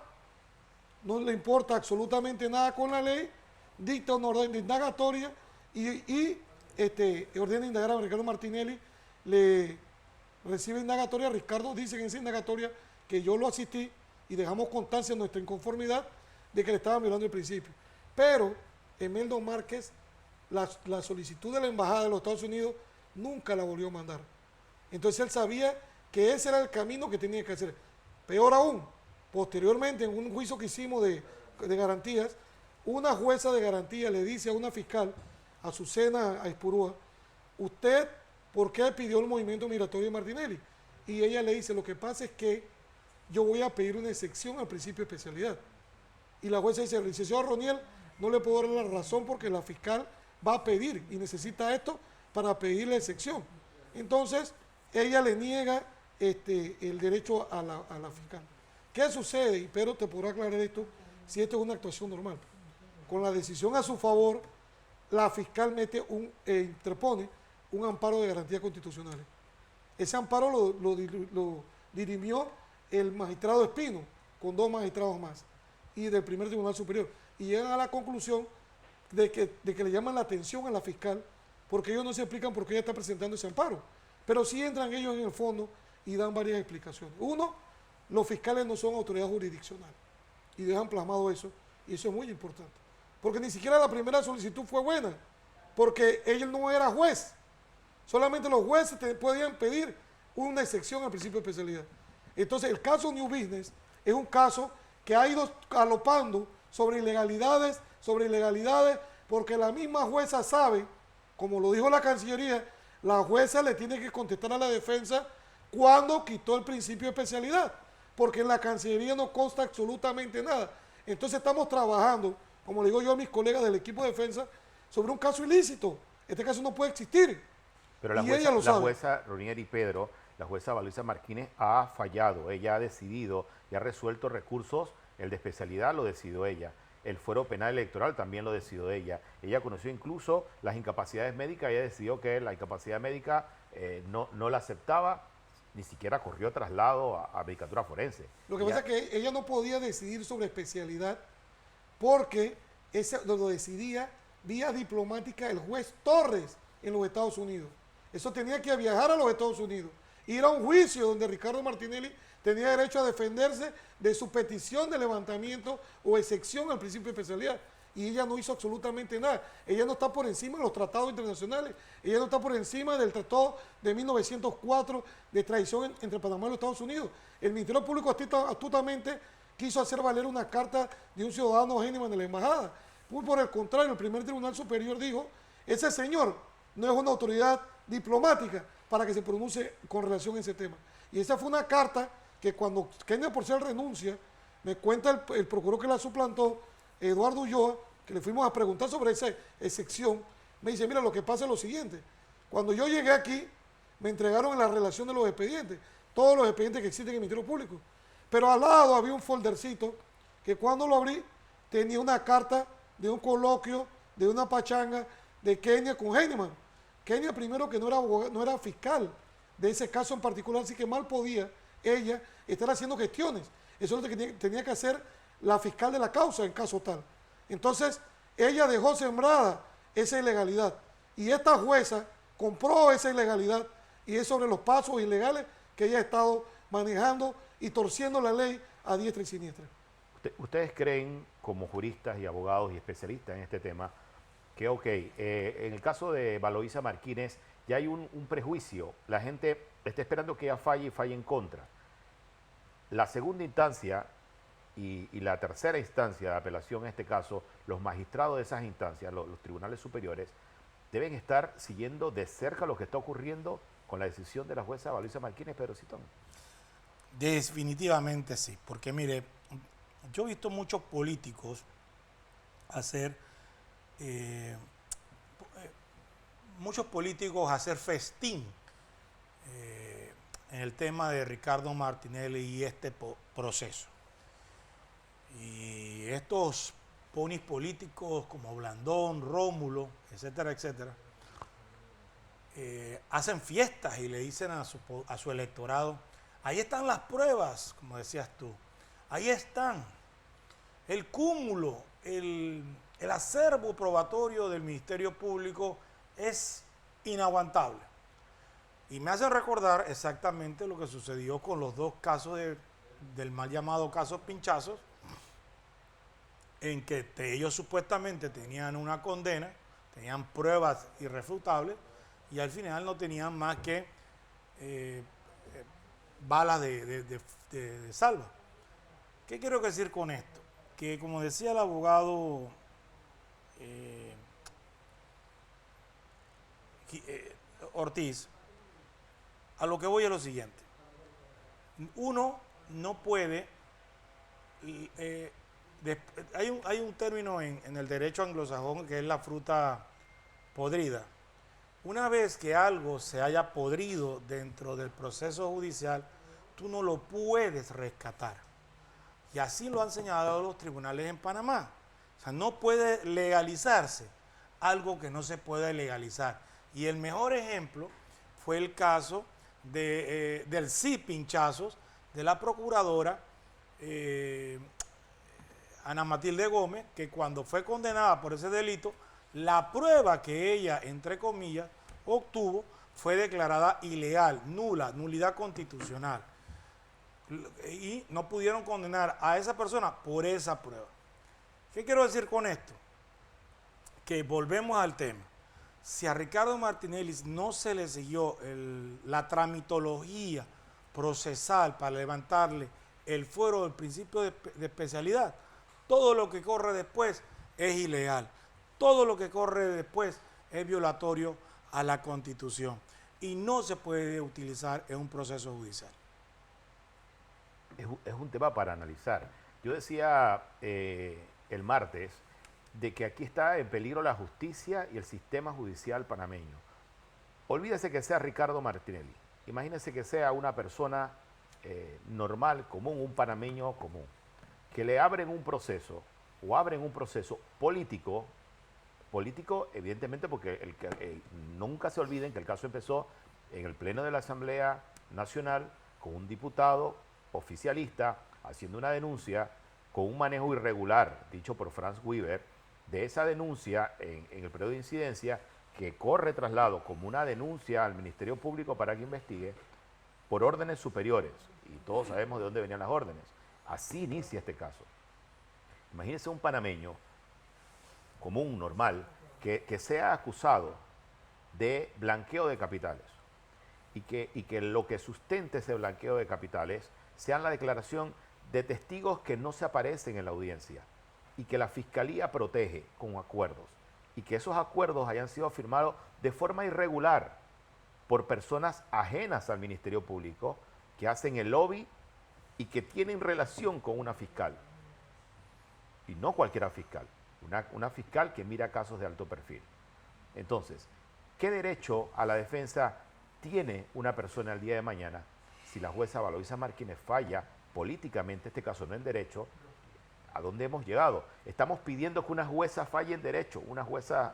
no le importa absolutamente nada con la ley, dicta una orden de indagatoria y ordena indagar a Ricardo Martinelli, le recibe indagatoria. Ricardo dice en esa indagatoria que yo lo asistí y dejamos constancia de nuestra inconformidad de que le estaban violando el principio. Pero Imeldo Márquez, la solicitud de la Embajada de los Estados Unidos nunca la volvió a mandar. Entonces él sabía que ese era el camino que tenía que hacer. Peor aún, posteriormente en un juicio que hicimos de garantías, una jueza de garantía le dice a una fiscal, Azucena Aispurúa, ¿usted por qué pidió el movimiento migratorio de Martinelli? Y ella le dice, lo que pasa es que yo voy a pedir una excepción al principio de especialidad. Y la jueza dice, licenciado Roniel, no le puedo dar la razón porque la fiscal va a pedir y necesita esto para pedir la excepción. Entonces, ella le niega el derecho a la fiscal. ¿Qué sucede? Y Pedro te podrá aclarar esto, si esto es una actuación normal. Con la decisión a su favor, la fiscal interpone un amparo de garantías constitucionales. Ese amparo lo dirimió el magistrado Espino, con 2 magistrados más, y del primer Tribunal Superior. Y llegan a la conclusión de que le llaman la atención a la fiscal, porque ellos no se explican por qué ella está presentando ese amparo. Pero sí entran ellos en el fondo y dan varias explicaciones. Uno, los fiscales no son autoridad jurisdiccional, y dejan plasmado eso, y eso es muy importante. Porque ni siquiera la primera solicitud fue buena, porque ella no era juez. Solamente los jueces podían pedir una excepción al principio de especialidad. Entonces, el caso New Business es un caso que ha ido galopando sobre ilegalidades, porque la misma jueza sabe, como lo dijo la Cancillería, la jueza le tiene que contestar a la defensa cuando quitó el principio de especialidad, porque en la Cancillería no consta absolutamente nada. Entonces, estamos trabajando, como le digo yo a mis colegas del equipo de defensa, sobre un caso ilícito. Este caso no puede existir. Pero la jueza Roniel y Pedro, la jueza Luisa Martínez ha fallado. Ella ha decidido y ha resuelto recursos. El de especialidad lo decidió ella. El fuero penal electoral también lo decidió ella. Ella conoció incluso las incapacidades médicas. Ella decidió que la incapacidad médica no la aceptaba. Ni siquiera corrió traslado a medicatura forense. Lo que pasa es que ella no podía decidir sobre especialidad porque lo decidía vía diplomática el juez Torres en los Estados Unidos. Eso tenía que viajar a los Estados Unidos, ir a un juicio donde Ricardo Martinelli tenía derecho a defenderse de su petición de levantamiento o excepción al principio de especialidad. Y ella no hizo absolutamente nada. Ella no está por encima de los tratados internacionales. Ella no está por encima del tratado de 1904 de extradición entre Panamá y los Estados Unidos. El Ministerio Público astutamente quiso hacer valer una carta de un ciudadano Heinemann de la embajada. Muy por el contrario, el primer Tribunal Superior dijo, ese señor no es una autoridad diplomática para que se pronuncie con relación a ese tema. Y esa fue una carta que cuando Kenio Porcel renuncia, me cuenta el procurador que la suplantó, Eduardo Ulloa, que le fuimos a preguntar sobre esa excepción, me dice, mira, lo que pasa es lo siguiente. Cuando yo llegué aquí, me entregaron la relación de los expedientes, todos los expedientes que existen en el Ministerio Público. Pero al lado había un foldercito que cuando lo abrí tenía una carta de un coloquio, de una pachanga de Kenia con Heinemann. Kenia primero que no era fiscal de ese caso en particular, así que mal podía ella estar haciendo gestiones. Eso es lo que tenía que hacer la fiscal de la causa en caso tal. Entonces, ella dejó sembrada esa ilegalidad y esta jueza compró esa ilegalidad y es sobre los pasos ilegales que ella ha estado manejando y torciendo la ley a diestra y siniestra. ¿Ustedes creen, como juristas y abogados y especialistas en este tema, que en el caso de Valoisa Martínez ya hay un prejuicio? La gente está esperando que ella falle y falle en contra. La segunda instancia y la tercera instancia de apelación, en este caso, los magistrados de esas instancias, los tribunales superiores, deben estar siguiendo de cerca lo que está ocurriendo con la decisión de la jueza Valoisa Martínez, Pedro Citón. Definitivamente sí, porque mire, yo he visto muchos políticos hacer festín en el tema de Ricardo Martinelli y este proceso. Y estos ponis políticos como Blandón, Rómulo, etcétera, etcétera, hacen fiestas y le dicen a su electorado: ahí están las pruebas, como decías tú, ahí están. El cúmulo, el acervo probatorio del Ministerio Público es inaguantable. Y me hace recordar exactamente lo que sucedió con los dos casos del mal llamado caso Pinchazos, en que ellos supuestamente tenían una condena, tenían pruebas irrefutables y al final no tenían más que balas de salva. ¿Qué quiero decir con esto? Que, como decía el abogado Ortiz, a lo que voy es lo siguiente: uno no puede, hay un término en el derecho anglosajón que es la fruta podrida. Una vez que algo se haya podrido dentro del proceso judicial, tú no lo puedes rescatar. Y así lo han señalado los tribunales en Panamá. O sea, no puede legalizarse algo que no se puede legalizar. Y el mejor ejemplo fue el caso del sí Pinchazos de la procuradora Ana Matilde Gómez, que cuando fue condenada por ese delito, la prueba que ella, entre comillas, obtuvo fue declarada ilegal, nulidad constitucional. Y no pudieron condenar a esa persona por esa prueba. ¿Qué quiero decir con esto? Que volvemos al tema. Si a Ricardo Martinelli no se le siguió la tramitología procesal para levantarle el fuero del principio de especialidad, todo lo que corre después es ilegal. Todo lo que corre después es violatorio a la Constitución y no se puede utilizar en un proceso judicial. Es un tema para analizar. Yo decía el martes de que aquí está en peligro la justicia y el sistema judicial panameño. Olvídese que sea Ricardo Martinelli. Imagínense que sea una persona normal, común, un panameño común, que le abren un proceso o abren un proceso político, evidentemente, porque nunca se olviden que el caso empezó en el Pleno de la Asamblea Nacional con un diputado oficialista haciendo una denuncia con un manejo irregular, dicho por Franz Weber, de esa denuncia en el periodo de incidencia, que corre traslado como una denuncia al Ministerio Público para que investigue por órdenes superiores, y todos sabemos de dónde venían las órdenes. Así inicia este caso. Imagínense un panameño común, normal, que sea acusado de blanqueo de capitales y que lo que sustente ese blanqueo de capitales sea la declaración de testigos que no se aparecen en la audiencia y que la Fiscalía protege con acuerdos y que esos acuerdos hayan sido firmados de forma irregular por personas ajenas al Ministerio Público que hacen el lobby y que tienen relación con una fiscal. Y no cualquiera fiscal, una fiscal que mira casos de alto perfil. Entonces, ¿qué derecho a la defensa tiene una persona el día de mañana, si la jueza Valoisa Martínez falla políticamente, este caso no en derecho, ¿a dónde hemos llegado? Estamos pidiendo que una jueza falle en derecho, una jueza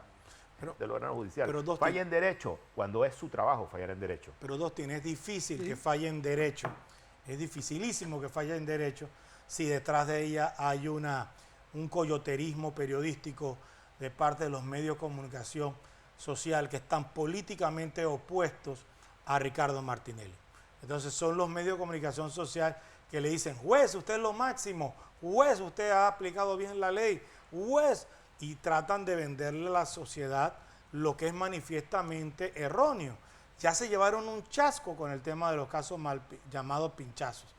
del órgano judicial falle en derecho, cuando es su trabajo fallar en derecho. Pero Dostin, es difícil que falle en derecho, es dificilísimo que falle en derecho si detrás de ella hay un coyoterismo periodístico de parte de los medios de comunicación social que están políticamente opuestos a Ricardo Martinelli. Entonces son los medios de comunicación social que le dicen, juez, usted es lo máximo, juez, usted ha aplicado bien la ley, juez, y tratan de venderle a la sociedad lo que es manifiestamente erróneo. Ya se llevaron un chasco con el tema de los casos llamados pinchazos.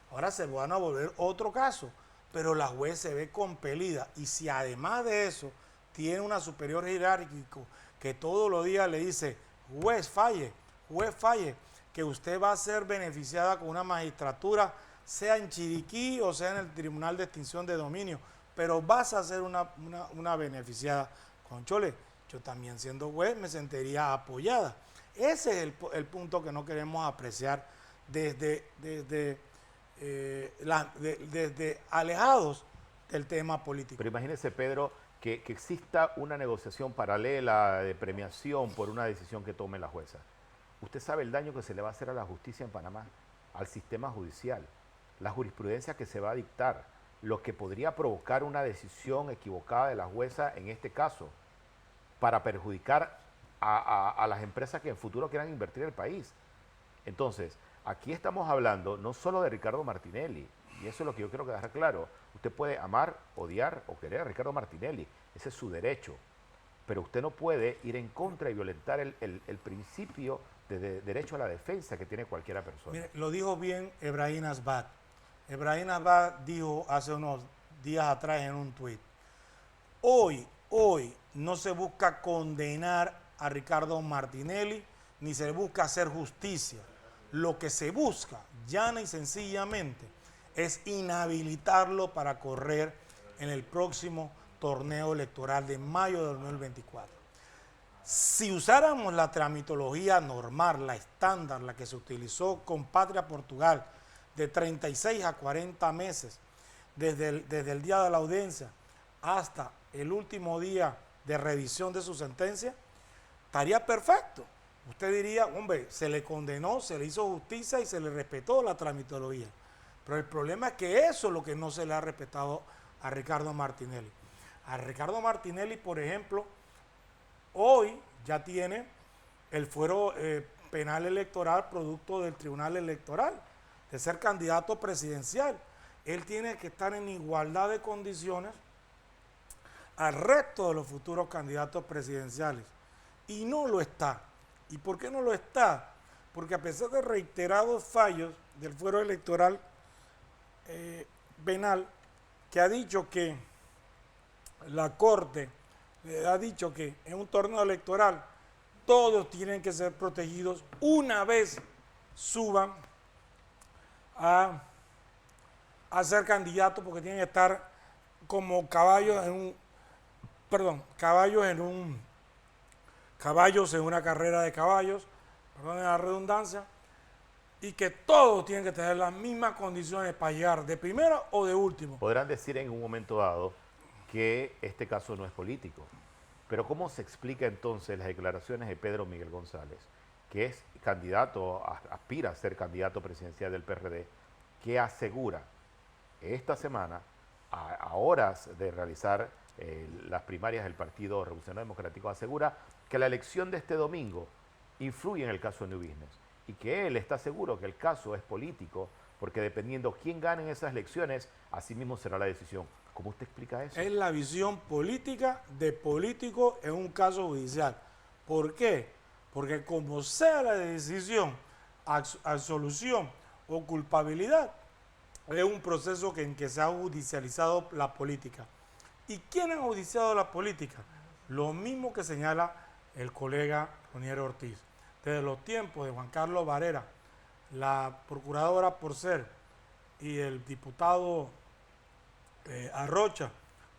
Ahora se van a volver otro caso, pero la juez se ve compelida, y si además de eso tiene una superior jerárquico que todos los días le dice, juez falle, que usted va a ser beneficiada con una magistratura, sea en Chiriquí o sea en el Tribunal de Extinción de Dominio, pero vas a ser una beneficiada. Conchole, yo también siendo juez me sentiría apoyada. Ese es el punto que no queremos apreciar desde alejados del tema político. Pero imagínese, Pedro, que exista una negociación paralela de premiación por una decisión que tome la jueza. Usted sabe el daño que se le va a hacer a la justicia en Panamá, al sistema judicial, la jurisprudencia que se va a dictar, lo que podría provocar una decisión equivocada de la jueza en este caso, para perjudicar a las empresas que en futuro quieran invertir en el país. Entonces, aquí estamos hablando no solo de Ricardo Martinelli, y eso es lo que yo quiero que dejar claro. Usted puede amar, odiar o querer a Ricardo Martinelli, ese es su derecho, pero usted no puede ir en contra y violentar el principio de derecho a la defensa que tiene cualquiera persona. Mire, lo dijo bien Ebrahim Asbat. Ebrahim Asbat dijo hace unos días atrás en un tuit, hoy no se busca condenar a Ricardo Martinelli, ni se busca hacer justicia. Lo que se busca, llana y sencillamente, es inhabilitarlo para correr en el próximo torneo electoral de mayo de 2024. Si usáramos la tramitología normal, la estándar, la que se utilizó con Patria Portugal, de 36 a 40 meses, desde el día de la audiencia hasta el último día de revisión de su sentencia, estaría perfecto. Usted diría, hombre, se le condenó, se le hizo justicia y se le respetó la tramitología. Pero el problema es que eso es lo que no se le ha respetado a Ricardo Martinelli. A Ricardo Martinelli, por ejemplo, hoy ya tiene el fuero penal electoral producto del Tribunal Electoral, de ser candidato presidencial. Él tiene que estar en igualdad de condiciones al resto de los futuros candidatos presidenciales. Y no lo está. ¿Y por qué no lo está? Porque a pesar de reiterados fallos del fuero electoral penal, que ha dicho que la Corte ha dicho que en un torneo electoral todos tienen que ser protegidos una vez suban a ser candidatos, porque tienen que estar como caballos en una carrera de caballos, perdonen la redundancia, y que todos tienen que tener las mismas condiciones para llegar de primero o de último. Podrán decir en un momento dado que este caso no es político, pero ¿cómo se explica entonces las declaraciones de Pedro Miguel González, que es candidato, aspira a ser candidato presidencial del PRD, que asegura esta semana, a horas de realizar las primarias del Partido Revolucionario Democrático, asegura que la elección de este domingo influye en el caso de New Business y que él está seguro que el caso es político, porque dependiendo quién gane en esas elecciones, así mismo será la decisión. ¿Cómo usted explica eso? Es la visión política de político en un caso judicial. ¿Por qué? Porque como sea la decisión, absolución o culpabilidad, es un proceso en que se ha judicializado la política. ¿Y quién ha judiciado la política? Lo mismo que señala el colega Roniel Ortiz. Desde los tiempos de Juan Carlos Varela, la procuradora Porcel y el diputado Arrocha,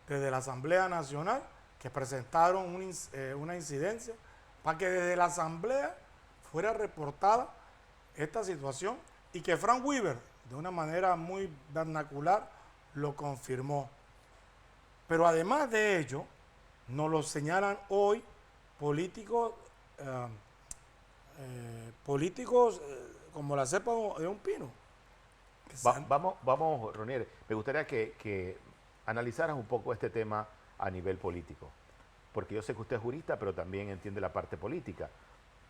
desde la Asamblea Nacional, que presentaron una incidencia para que desde la Asamblea fuera reportada esta situación y que Frank Weaver, de una manera muy vernacular, lo confirmó. Pero además de ello, nos lo señalan hoy políticos, como la cepa de un pino. Vamos, Roniel, me gustaría que analizaras un poco este tema a nivel político, porque yo sé que usted es jurista, pero también entiende la parte política.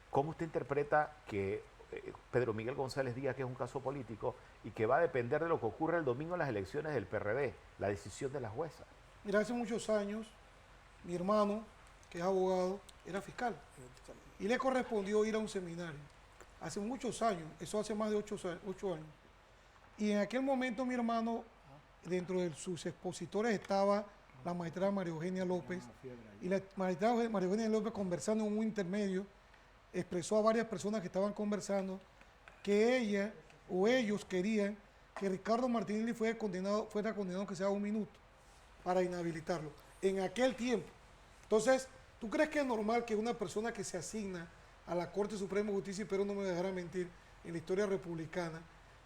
¿Cómo usted interpreta que Pedro Miguel González diga que es un caso político y que va a depender de lo que ocurra el domingo en las elecciones del PRD, la decisión de la jueza? Mira, hace muchos años, mi hermano, que es abogado, era fiscal y le correspondió ir a un seminario. Hace muchos años, eso hace más de 8 años. Y en aquel momento mi hermano, dentro de sus expositores estaba la magistrada María Eugenia López, y la magistrada María Eugenia López, conversando en un intermedio, expresó a varias personas que estaban conversando que ella o ellos querían que Ricardo Martinelli fuera condenado que sea 1 minuto para inhabilitarlo en aquel tiempo. Entonces, ¿tú crees que es normal que una persona que se asigna a la Corte Suprema de Justicia, pero no me dejará mentir, en la historia republicana,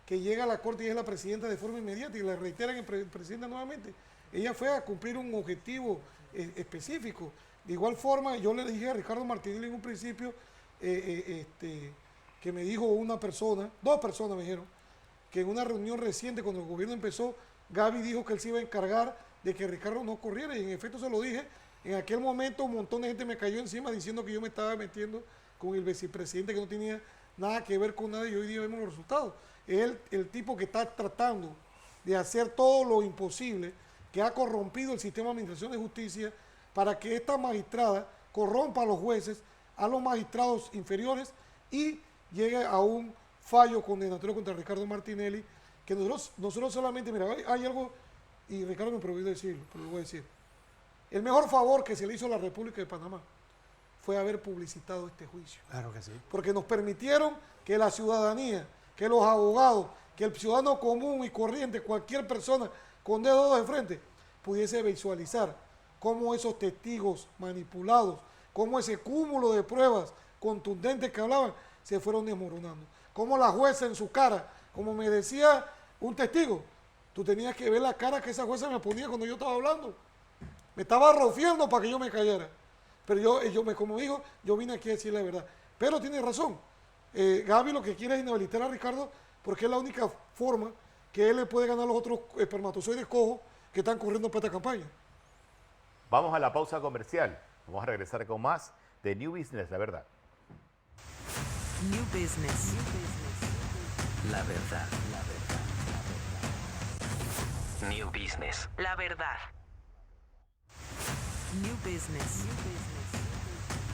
que llega a la Corte y es la presidenta de forma inmediata y la reiteran el presidente nuevamente? Ella fue a cumplir un objetivo específico. De igual forma, yo le dije a Ricardo Martinelli en un principio, que me dijo una persona, 2 personas me dijeron, que en una reunión reciente cuando el gobierno empezó, Gaby dijo que él se iba a encargar de que Ricardo no corriera, y en efecto se lo dije. En aquel momento un montón de gente me cayó encima diciendo que yo me estaba metiendo con el vicepresidente, que no tenía nada que ver con nada, y hoy día vemos los resultados. Es el tipo que está tratando de hacer todo lo imposible, que ha corrompido el sistema de administración de justicia para que esta magistrada corrompa a los jueces, a los magistrados inferiores, y llegue a un fallo condenatorio contra Ricardo Martinelli, que nosotros solamente, mira, hay algo, y Ricardo me prohibió decirlo, pero lo voy a decir. El mejor favor que se le hizo a la República de Panamá fue haber publicitado este juicio. Claro que sí. Porque nos permitieron que la ciudadanía, que los abogados, que el ciudadano común y corriente, cualquier persona con dedos de frente, pudiese visualizar cómo esos testigos manipulados, cómo ese cúmulo de pruebas contundentes que hablaban, se fueron desmoronando. Cómo la jueza en su cara, como me decía un testigo, tú tenías que ver la cara que esa jueza me ponía cuando yo estaba hablando. Me estaba rofiando para que yo me callara. Pero como digo, yo vine aquí a decir la verdad. Pero tiene razón. Gaby lo que quiere es inhabilitar a Ricardo porque es la única forma que él le puede ganar a los otros espermatozoides cojos que están corriendo para esta campaña. Vamos a la pausa comercial. Vamos a regresar con más de New Business, la verdad. New Business. La verdad. New Business. La verdad. New Business.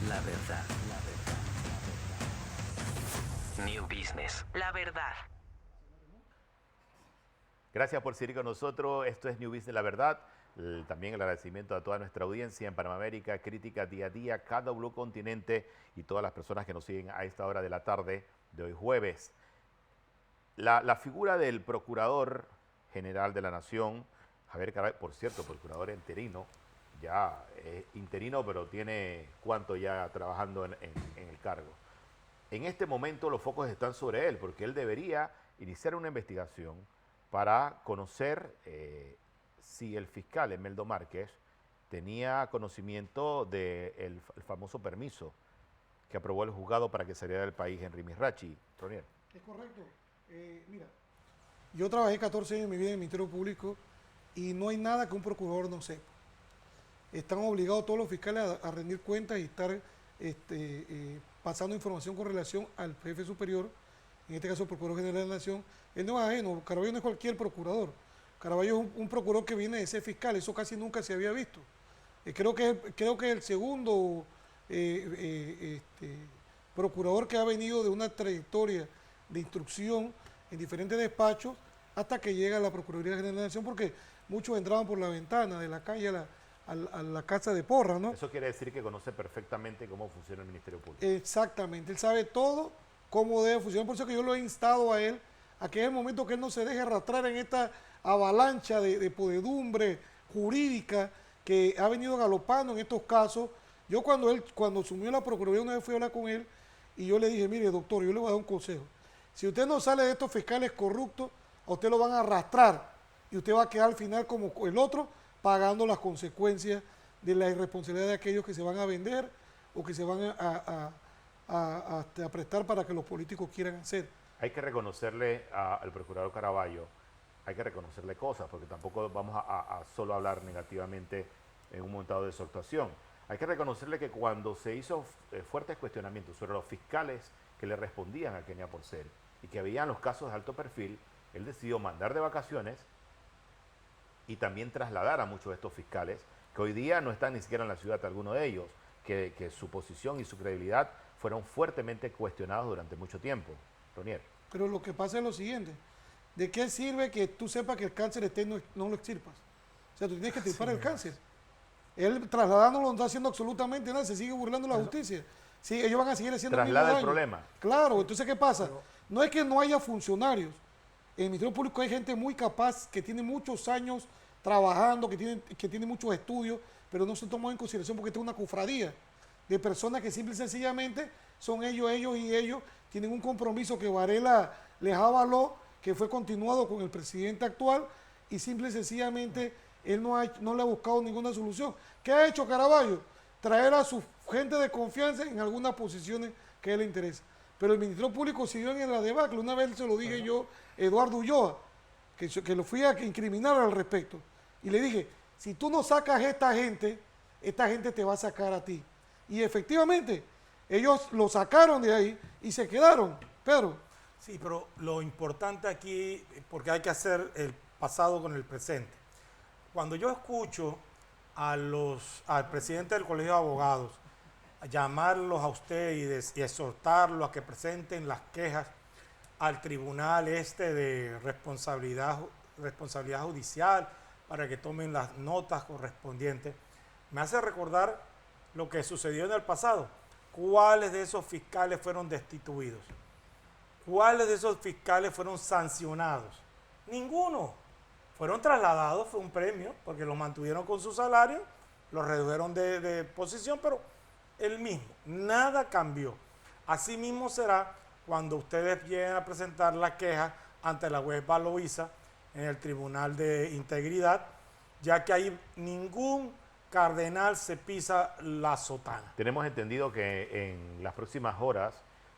La verdad. New Business. La verdad. Gracias por seguir con nosotros. Esto es New Business, la verdad. También el agradecimiento a toda nuestra audiencia en Panamá América, Crítica Día a Día, cada continente y todas las personas que nos siguen a esta hora de la tarde de hoy jueves. La figura del Procurador General de la Nación, Javier Caray, por cierto, procurador interino, ya interino, pero tiene cuánto ya trabajando en el cargo. En este momento los focos están sobre él, porque él debería iniciar una investigación para conocer si el fiscal Emeldo Márquez tenía conocimiento del famoso permiso que aprobó el juzgado para que saliera del país Henry Mizrachi. Roniel. Es correcto. Mira, yo trabajé 14 años de mi vida en el Ministerio Público y no hay nada que un procurador no sepa. Están obligados todos los fiscales a rendir cuentas y estar pasando información con relación al jefe superior, en este caso el Procurador General de la Nación. Él no es ajeno, Caraballo no es cualquier procurador. Caraballo es un procurador que viene de ser fiscal, eso casi nunca se había visto. Creo que es el segundo procurador que ha venido de una trayectoria de instrucción en diferentes despachos hasta que llega a la Procuraduría General de la Nación, porque muchos entraban por la ventana de la calle a la casa de Porra, ¿no? Eso quiere decir que conoce perfectamente cómo funciona el Ministerio Público. Exactamente, él sabe todo cómo debe funcionar, por eso que yo lo he instado a él, a que es el momento que él no se deje arrastrar en esta avalancha de podredumbre jurídica que ha venido galopando en estos casos. Yo cuando asumió la Procuraduría, una vez fui a hablar con él y yo le dije, mire doctor, yo le voy a dar un consejo. Si usted no sale de estos fiscales corruptos, a usted lo van a arrastrar y usted va a quedar al final como el otro pagando las consecuencias de la irresponsabilidad de aquellos que se van a vender o que se van a prestar para que los políticos quieran hacer. Hay que reconocerle al procurador Caraballo, hay que reconocerle cosas, porque tampoco vamos a solo hablar negativamente en un momento de su actuación. Hay que reconocerle que cuando se hizo fuertes cuestionamientos sobre los fiscales que le respondían a Kenia Porcel y que veían los casos de alto perfil, él decidió mandar de vacaciones y también trasladar a muchos de estos fiscales que hoy día no están ni siquiera en la ciudad, alguno de ellos, que su posición y su credibilidad fueron fuertemente cuestionados durante mucho tiempo. Roniel. Pero lo que pasa es lo siguiente, ¿de qué sirve que tú sepas que el cáncer esté y no lo extirpas? O sea, tú tienes que extirpar el cáncer. Él trasladándolo no está haciendo absolutamente nada, se sigue burlando de la justicia. Sí, ellos van a seguir haciendo traslada el problema. Claro, entonces ¿qué pasa? No es que no haya funcionarios. En el Ministerio Público hay gente muy capaz que tiene muchos años trabajando, que tiene muchos estudios, pero no se tomó en consideración porque esta es una cofradía de personas que simple y sencillamente son ellos y ellos tienen un compromiso que Varela les avaló, que fue continuado con el presidente actual y simple y sencillamente él no le ha buscado ninguna solución. ¿Qué ha hecho Caraballo? Traer a su gente de confianza en algunas posiciones que a él le interesa. Pero el Ministerio Público siguió en la debacle. Una vez se lo dije yo, Eduardo Ulloa, que lo fui a incriminar al respecto. Y le dije, si tú no sacas a esta gente te va a sacar a ti. Y efectivamente, ellos lo sacaron de ahí y se quedaron. Pedro. Sí, pero lo importante aquí, porque hay que hacer el pasado con el presente. Cuando yo escucho al presidente del Colegio de Abogados a llamarlos a usted y exhortarlos a que presenten las quejas al tribunal de responsabilidad judicial para que tomen las notas correspondientes, me hace recordar lo que sucedió en el pasado. ¿Cuáles de esos fiscales fueron destituidos? ¿Cuáles de esos fiscales fueron sancionados? Ninguno. Fueron trasladados, fue un premio, porque los mantuvieron con su salario, los redujeron de posición, pero el mismo, nada cambió. Así mismo será cuando ustedes lleguen a presentar la queja ante la juez Valoisa en el Tribunal de Integridad, ya que ahí ningún cardenal se pisa la sotana. Tenemos entendido que en las próximas horas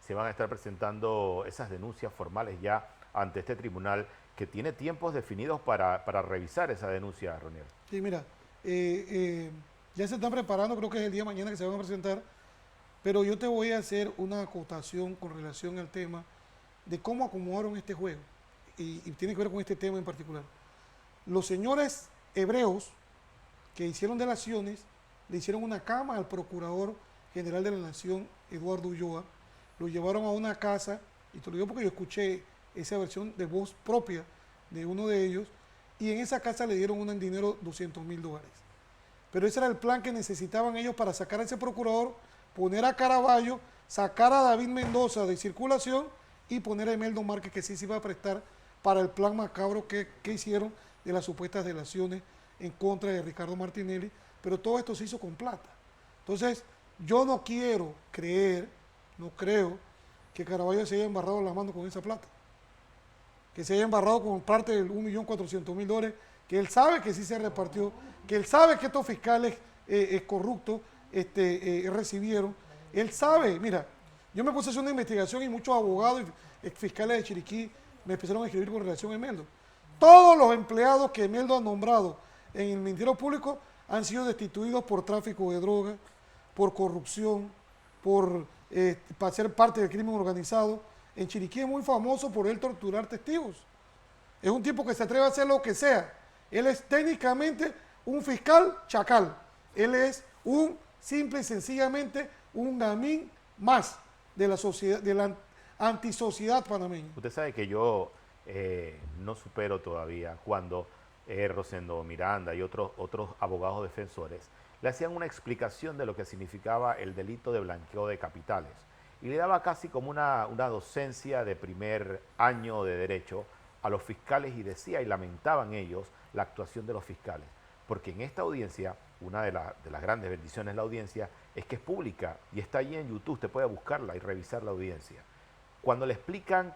se van a estar presentando esas denuncias formales ya ante este tribunal que tiene tiempos definidos para revisar esa denuncia, Roniel. Sí, mira, ya se están preparando, creo que es el día de mañana que se van a presentar, pero yo te voy a hacer una acotación con relación al tema de cómo acomodaron este juego, y tiene que ver con este tema en particular. Los señores hebreos que hicieron delaciones le hicieron una cama al Procurador General de la Nación, Eduardo Ulloa, lo llevaron a una casa, y te lo digo porque yo escuché esa versión de voz propia de uno de ellos, y en esa casa le dieron un dinero $200,000. Pero ese era el plan que necesitaban ellos para sacar a ese procurador, poner a Caraballo, sacar a David Mendoza de circulación y poner a Emeldo Márquez, que sí se iba a prestar para el plan macabro que hicieron de las supuestas delaciones en contra de Ricardo Martinelli, pero todo esto se hizo con plata. Entonces, yo no quiero creer, no creo que Caraballo se haya embarrado la mano con esa plata, que se haya embarrado con parte del $1.400.000, que él sabe que sí se repartió, que él sabe que estos fiscales corruptos recibieron. Él sabe, mira, yo me puse a hacer una investigación y muchos abogados y fiscales de Chiriquí me empezaron a escribir con relación a Emeldo. Todos los empleados que Emeldo ha nombrado en el Ministerio Público han sido destituidos por tráfico de drogas, por corrupción, para ser parte del crimen organizado. En Chiriquí es muy famoso por él torturar testigos. Es un tipo que se atreve a hacer lo que sea. Él es técnicamente un fiscal chacal. Él es simple y sencillamente un gamín más de la sociedad, de la antisociedad panameña. Usted sabe que yo no supero todavía cuando Rosendo Miranda y otros abogados defensores le hacían una explicación de lo que significaba el delito de blanqueo de capitales. Y le daba casi como una docencia de primer año de derecho a los fiscales y decía y lamentaban ellos la actuación de los fiscales. porque en esta audiencia, una de las grandes bendiciones de la audiencia es que es pública y está allí en YouTube, usted puede buscarla y revisar la audiencia. Cuando le explican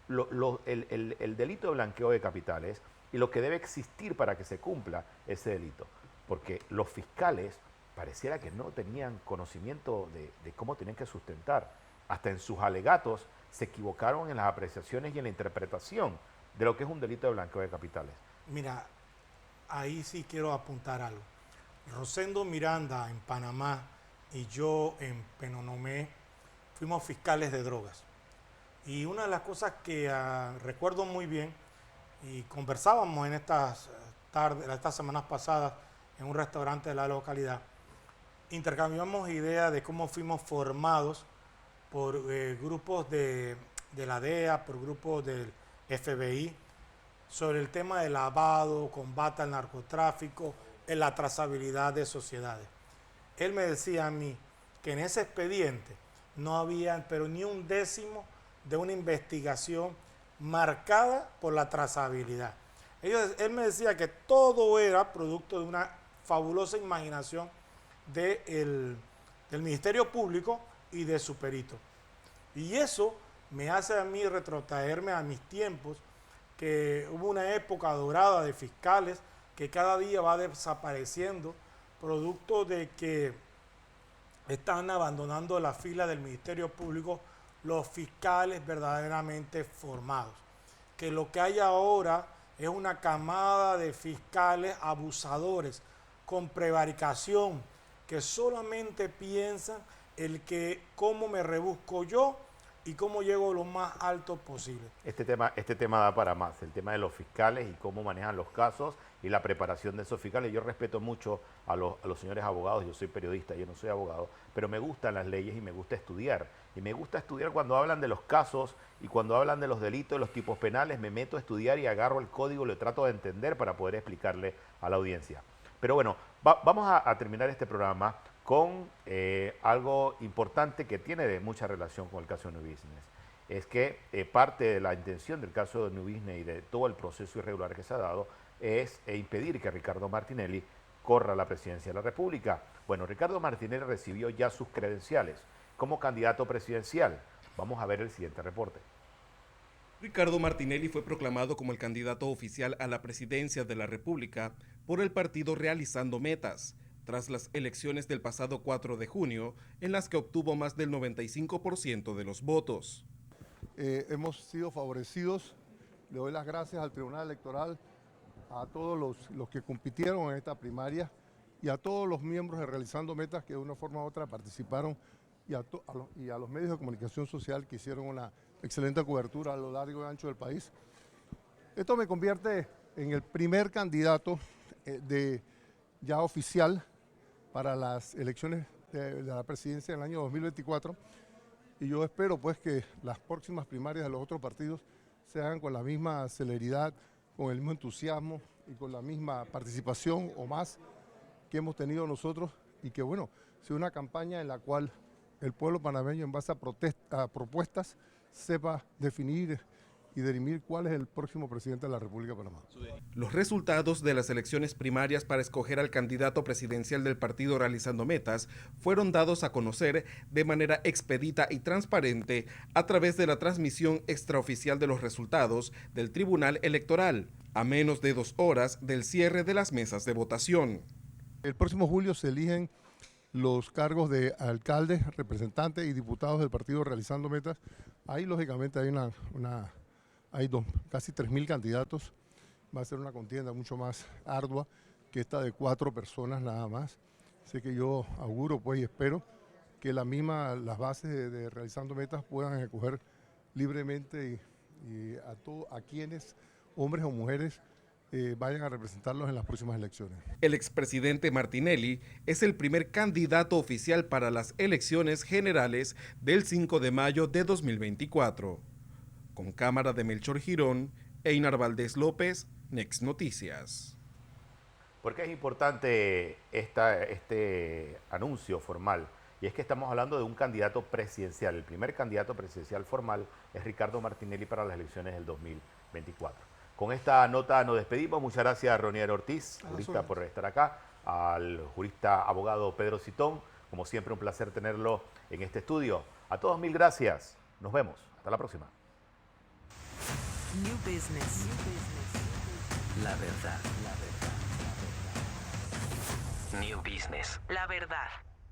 el delito de blanqueo de capitales y lo que debe existir para que se cumpla ese delito, porque los fiscales pareciera que no tenían conocimiento de cómo tenían que sustentar. Hasta en sus alegatos se equivocaron en las apreciaciones y en la interpretación de lo que es un delito de blanqueo de capitales. Mira, ahí sí quiero apuntar algo. Rosendo Miranda en Panamá y yo en Penonomé fuimos fiscales de drogas. Y una de las cosas que recuerdo muy bien, y conversábamos en estas semanas pasadas en un restaurante de la localidad, intercambiamos ideas de cómo fuimos formados por grupos de la DEA, por grupos del FBI, sobre el tema de lavado, combate al narcotráfico, en la trazabilidad de sociedades. Él me decía a mí que en ese expediente no había pero ni un décimo de una investigación marcada por la trazabilidad. Él me decía que todo era producto de una fabulosa imaginación del Ministerio Público y de su perito. Y eso me hace a mí retrotraerme a mis tiempos, que hubo una época dorada de fiscales que cada día va desapareciendo, producto de que están abandonando la fila del Ministerio Público los fiscales verdaderamente formados. Que lo que hay ahora es una camada de fiscales abusadores, con prevaricación, que solamente piensan el que cómo me rebusco yo y cómo llego lo más alto posible. Este tema da para más, el tema de los fiscales y cómo manejan los casos y la preparación de esos fiscales. Yo respeto mucho a los señores abogados, yo soy periodista, yo no soy abogado, pero me gustan las leyes y me gusta estudiar. Y me gusta estudiar cuando hablan de los casos y cuando hablan de los delitos, de los tipos penales, me meto a estudiar y agarro el código, lo trato de entender para poder explicarle a la audiencia. Pero bueno, vamos a terminar este programa con algo importante que tiene de mucha relación con el caso de New Business. Es que parte de la intención del caso de New Business y de todo el proceso irregular que se ha dado es impedir que Ricardo Martinelli corra a la presidencia de la República. Bueno, Ricardo Martinelli recibió ya sus credenciales como candidato presidencial. Vamos a ver el siguiente reporte. Ricardo Martinelli fue proclamado como el candidato oficial a la presidencia de la República por el partido Realizando Metas, tras las elecciones del pasado 4 de junio, en las que obtuvo más del 95% de los votos. Hemos sido favorecidos. Le doy las gracias al Tribunal Electoral, a todos los que compitieron en esta primaria y a todos los miembros de Realizando Metas que de una forma u otra participaron y a los medios de comunicación social que hicieron una excelente cobertura a lo largo y ancho del país. Esto me convierte en el primer candidato ya oficial para las elecciones de la presidencia del año 2024 y yo espero pues que las próximas primarias de los otros partidos se hagan con la misma celeridad, con el mismo entusiasmo y con la misma participación o más que hemos tenido nosotros y que bueno, sea una campaña en la cual el pueblo panameño en base a propuestas sepa definir y dirimir cuál es el próximo presidente de la República de Panamá. Los resultados de las elecciones primarias para escoger al candidato presidencial del partido Realizando Metas fueron dados a conocer de manera expedita y transparente a través de la transmisión extraoficial de los resultados del Tribunal Electoral, a menos de 2 horas del cierre de las mesas de votación. El próximo julio se eligen los cargos de alcaldes, representantes y diputados del partido Realizando Metas. Ahí lógicamente hay casi 3.000 candidatos. Va a ser una contienda mucho más ardua que esta de 4 personas nada más. Así que yo auguro pues y espero que las bases de Realizando Metas puedan escoger libremente y a quienes, hombres o mujeres, vayan a representarlos en las próximas elecciones. El expresidente Martinelli es el primer candidato oficial para las elecciones generales del 5 de mayo de 2024. Con cámara de Melchor Girón, Einar Valdés López, Next Noticias. ¿Por qué es importante este anuncio formal? Y es que estamos hablando de un candidato presidencial. El primer candidato presidencial formal es Ricardo Martinelli para las elecciones del 2024. Con esta nota nos despedimos. Muchas gracias a Roniel Ortiz, jurista, por estar acá. Al jurista abogado Pedro Citón. Como siempre, un placer tenerlo en este estudio. A todos, mil gracias. Nos vemos. Hasta la próxima. New Business. La verdad. New Business. La verdad.